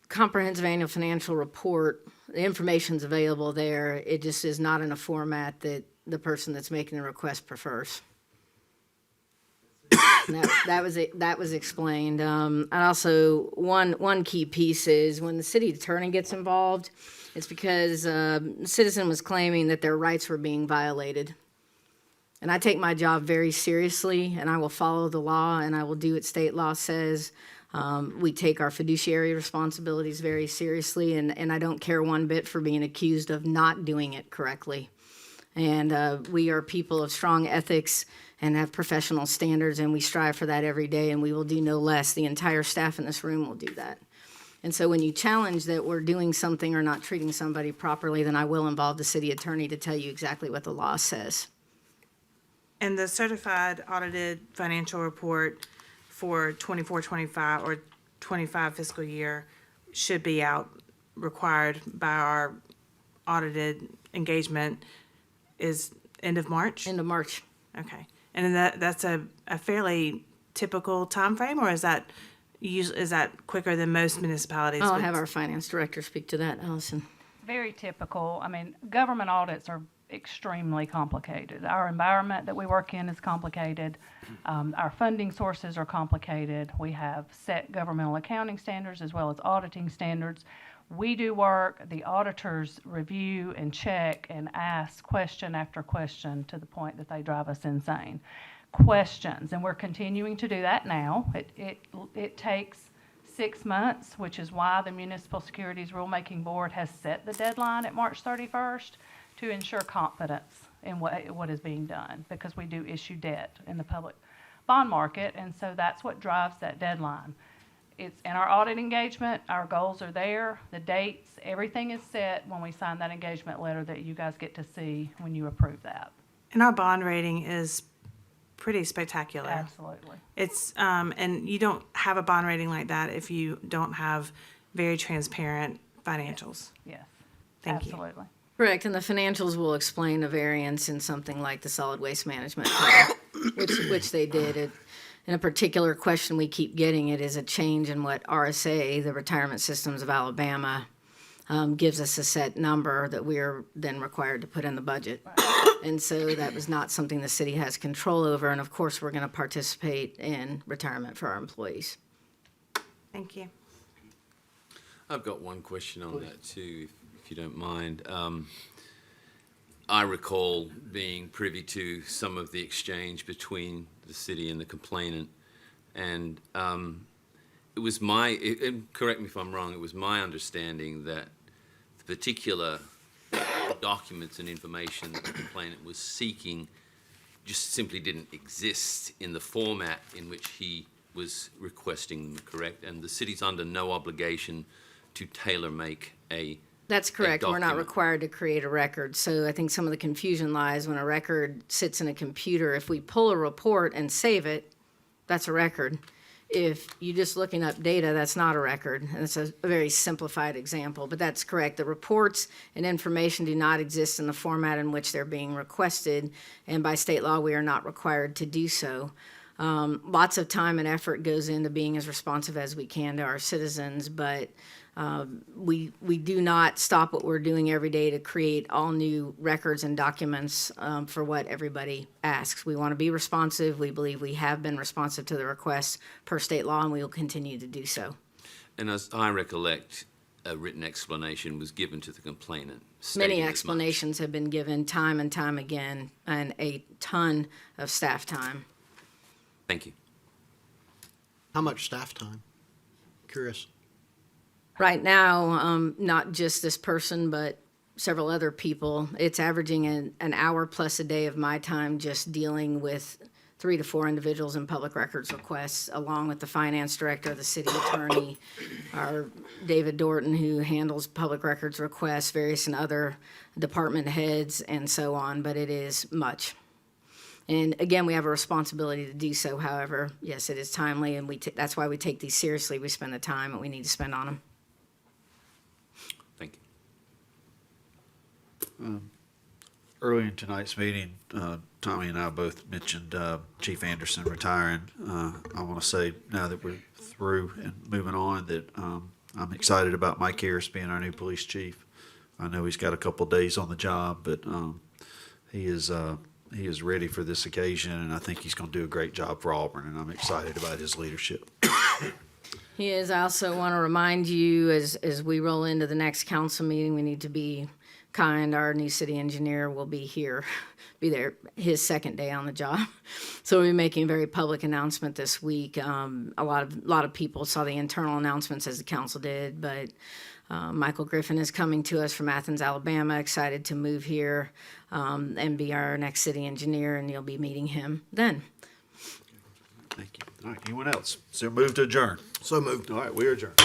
Speaker 3: comprehensive annual financial report. The information's available there. It just is not in a format that the person that's making the request prefers. That was explained. And also, one key piece is when the city attorney gets involved, it's because a citizen was claiming that their rights were being violated. And I take my job very seriously, and I will follow the law, and I will do what state law says. We take our fiduciary responsibilities very seriously, and I don't care one bit for being accused of not doing it correctly. And we are people of strong ethics and have professional standards, and we strive for that every day, and we will do no less. The entire staff in this room will do that. And so when you challenge that we're doing something or not treating somebody properly, then I will involve the city attorney to tell you exactly what the law says.
Speaker 2: And the certified audited financial report for 24-25 or 25 fiscal year should be out, required by our audited engagement is end of March?
Speaker 3: End of March.
Speaker 2: Okay. And then that's a fairly typical time frame, or is that quicker than most municipalities?
Speaker 3: I'll have our finance director speak to that, Allison.
Speaker 19: Very typical. I mean, government audits are extremely complicated. Our environment that we work in is complicated. Our funding sources are complicated. We have set governmental accounting standards as well as auditing standards. We do work, the auditors review and check and ask question after question to the point that they drive us insane. Questions, and we're continuing to do that now. It takes 6 months, which is why the Municipal Securities Rulemaking Board has set the deadline at March 31st to ensure confidence in what is being done, because we do issue debt in the public bond market, and so that's what drives that deadline. It's in our audit engagement, our goals are there, the dates, everything is set when we sign that engagement letter that you guys get to see when you approve that.
Speaker 2: And our bond rating is pretty spectacular.
Speaker 19: Absolutely.
Speaker 2: It's, and you don't have a bond rating like that if you don't have very transparent financials.
Speaker 19: Yes.
Speaker 2: Thank you.
Speaker 19: Absolutely.
Speaker 3: Correct, and the financials will explain a variance in something like the solid waste management plan, which they did. In a particular question we keep getting, it is a change in what RSA, the Retirement Systems of Alabama, gives us a set number that we are then required to put in the budget. And so that was not something the city has control over, and of course, we're going to participate in retirement for our employees.
Speaker 2: Thank you.
Speaker 20: I've got one question on that too, if you don't mind. I recall being privy to some of the exchange between the city and the complainant, and it was and correct me if I'm wrong, it was my understanding that the particular the documents and information that the complainant was seeking just simply didn't exist in the format in which he was requesting them, correct? And the city's under no obligation to tailor-make a
Speaker 3: That's correct. We're not
Speaker 20: document.
Speaker 3: required to create a record. So I think some of the confusion lies when a record sits in a computer. If we pull a report and save it, that's a record. If you're just looking up data, that's not a record. And it's a very simplified example, but that's correct. The reports and information do not exist in the format in which they're being requested, and by state law, we are not required to do so. Lots of time and effort goes into being as responsive as we can to our citizens, but we do not stop what we're doing every day to create all new records and documents for what everybody asks. We want to be responsive. We believe we have been responsive to the requests per state law, and we will continue to do so.
Speaker 20: And as I recollect, a written explanation was given to the complainant.
Speaker 3: Many
Speaker 20: stating as much.
Speaker 3: explanations have been given time and time again, and a ton of staff time.
Speaker 20: Thank you.
Speaker 4: How much staff time? Curious.
Speaker 3: Right now, not just this person, but several other people, it's averaging an hour plus a day of my time just dealing with 3 to 4 individuals in public records requests, along with the finance director, the city attorney, our David Dorton, who handles public records requests, various and other department heads, and so on, but it is much. And again, we have a responsibility to do so. However, yes, it is timely, and that's why we take these seriously. We spend the time that we need to spend on them.
Speaker 20: Thank
Speaker 1: you. Early in tonight's meeting, Tommy and I both mentioned Chief Anderson retiring. I want to say now that we're through and moving on that I'm excited about Mike Harris being our new police chief. I know he's got a couple days on the job, but he is ready for this occasion, and I think he's going to do a great job for Auburn, and I'm excited about his leadership.
Speaker 3: He is. I also want to remind you, as we roll into the next council meeting, we need to be kind. Our new city engineer will be here, be there his second day on the job. So we'll be making a very public announcement this week. A lot of people saw the internal announcements as the council did, but Michael Griffin is coming to us from Athens, Alabama, excited to move here and be our next city engineer, and you'll be meeting him then.
Speaker 1: Thank you. All right, anyone else? Is there a move to adjourn?
Speaker 4: So moved.
Speaker 1: All right, we are adjourned.